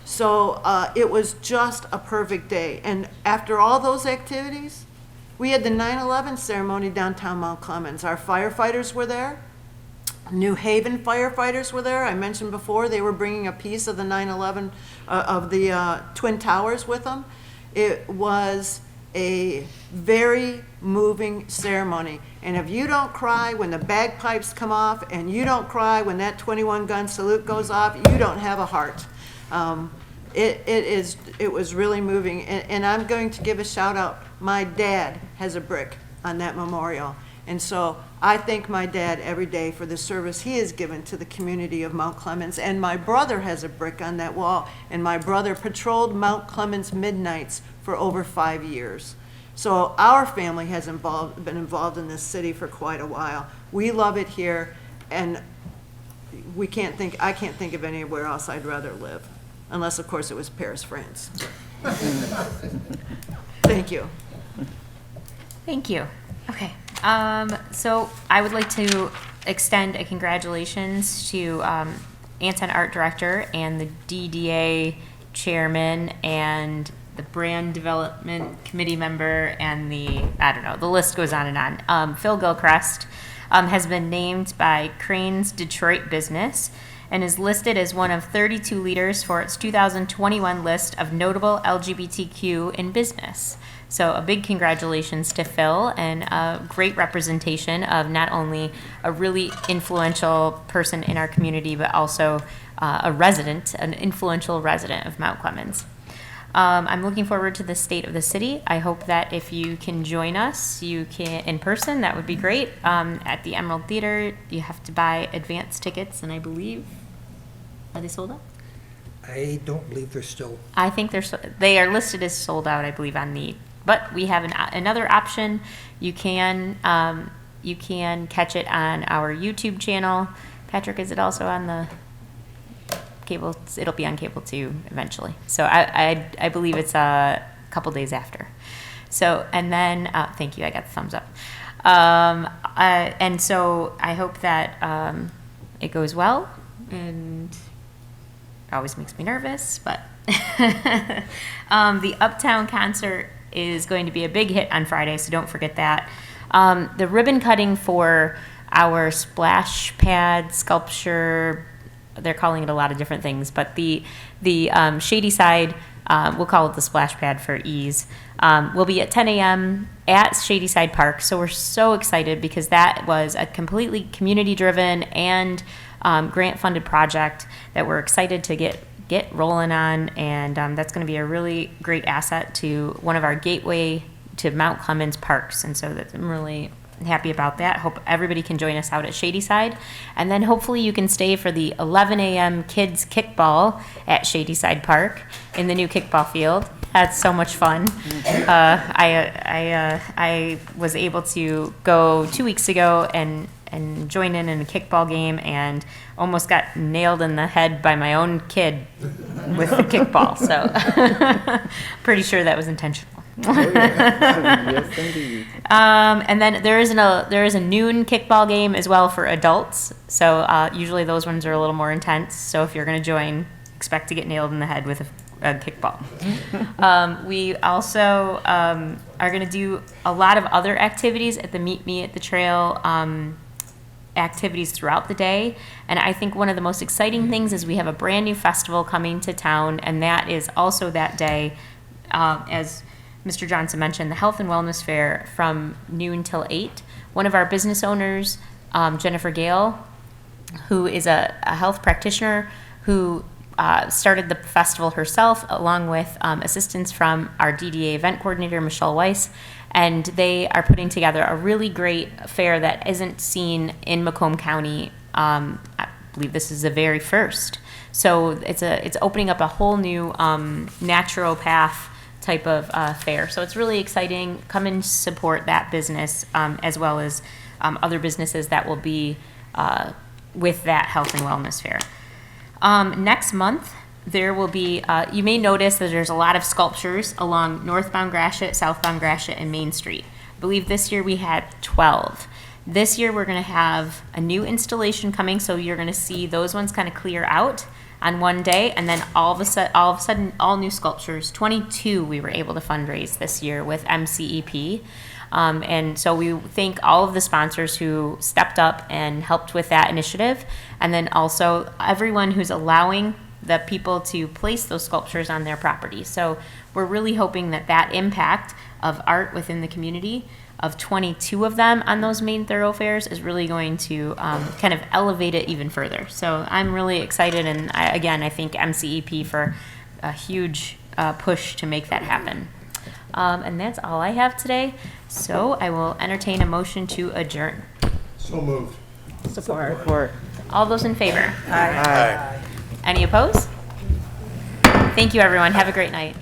So it was just a perfect day. And after all those activities, we had the 9/11 ceremony downtown Mount Clemens. Our firefighters were there. New Haven firefighters were there. I mentioned before they were bringing a piece of the 9/11 of the Twin Towers with them. It was a very moving ceremony. And if you don't cry when the bagpipes come off, and you don't cry when that 21-gun salute goes off, you don't have a heart. It was really moving. And I'm going to give a shout out. My dad has a brick on that memorial. And so I thank my dad every day for the service he has given to the community of Mount Clemens. And my brother has a brick on that wall. And my brother patrolled Mount Clemens midnights for over 5 years. So our family has been involved in this city for quite a while. We love it here, and I can't think of anywhere else I'd rather live, unless of course it was Paris, France. Thank you.
Thank you. Okay. So I would like to extend a congratulations to Anton Art Director and the DDA Chairman and the Brand Development Committee member and the list goes on and on. Phil Gilchrist has been named by Crane's Detroit Business and is listed as one of 32 leaders for its 2021 list of notable LGBTQ in business. So a big congratulations to Phil and a great representation of not only a really influential person in our community, but also an influential resident of Mount Clemens. I'm looking forward to the state of the city. I hope that if you can join us, you can in person, that would be great. At the Emerald Theater, you have to buy advance tickets, and I believe, are they sold out?
I don't believe they're still.
I think they are listed as sold out, I believe, but we have another option. You can catch it on our YouTube channel. Patrick, is it also on the cable? It'll be on cable too eventually. So I believe it's a couple days after. So, and then, thank you, I got the thumbs up. And so I hope that it goes well, and it always makes me nervous, but the Uptown concert is going to be a big hit on Friday, so don't forget that. The ribbon cutting for our splash pad sculpture, they're calling it a lot of different things, but the Shady Side, we'll call it the splash pad for ease, will be at 10 a.m. at Shady Side Park. So we're so excited because that was a completely community-driven and grant-funded project that we're excited to get rolling on, and that's going to be a really great asset to one of our gateway to Mount Clemens parks, and so I'm really happy about that. Hope everybody can join us out at Shady Side, and then hopefully you can stay for the 11 a.m. kids kickball at Shady Side Park in the new kickball field. That's so much fun. I was able to go 2 weeks ago and join in a kickball game and almost got nailed in the head by my own kid with the kickball. So pretty sure that was intentional.
Oh, yeah. Yes, indeed.
And then there is a noon kickball game as well for adults. So usually those ones are a little more intense. So if you're going to join, expect to get nailed in the head with a kickball. We also are going to do a lot of other activities at the Meet Me at the Trail activities throughout the day. And I think one of the most exciting things is we have a brand new festival coming to town, and that is also that day, as Mr. Johnson mentioned, the Health and Wellness Fair from noon till 8. One of our business owners, Jennifer Gale, who is a health practitioner who started the festival herself, along with assistance from our DDA event coordinator, Michelle Weiss, and they are putting together a really great fair that isn't seen in Macomb County. I believe this is the very first. So it's opening up a whole new naturopath type of fair. So it's really exciting. Come and support that business as well as other businesses that will be with that health and wellness fair. Next month, there will be, you may notice that there's a lot of sculptures along northbound Gratiot, southbound Gratiot, and Main Street. I believe this year we had 12. This year we're going to have a new installation coming, so you're going to see those ones kind of clear out on one day, and then all of a sudden, all new sculptures. 22 we were able to fundraise this year with MCEP. And so we thank all of the sponsors who stepped up and helped with that initiative, and then also everyone who's allowing the people to place those sculptures on their property. So we're really hoping that that impact of art within the community, of 22 of them on those main thoroughfares, is really going to kind of elevate it even further. So I'm really excited, and I thank MCEP for a huge push to make that happen. And that's all I have today. So I will entertain a motion to adjourn.
So moved.
Support.
All those in favor?
Aye.
Any opposed? Thank you, everyone. Have a great night.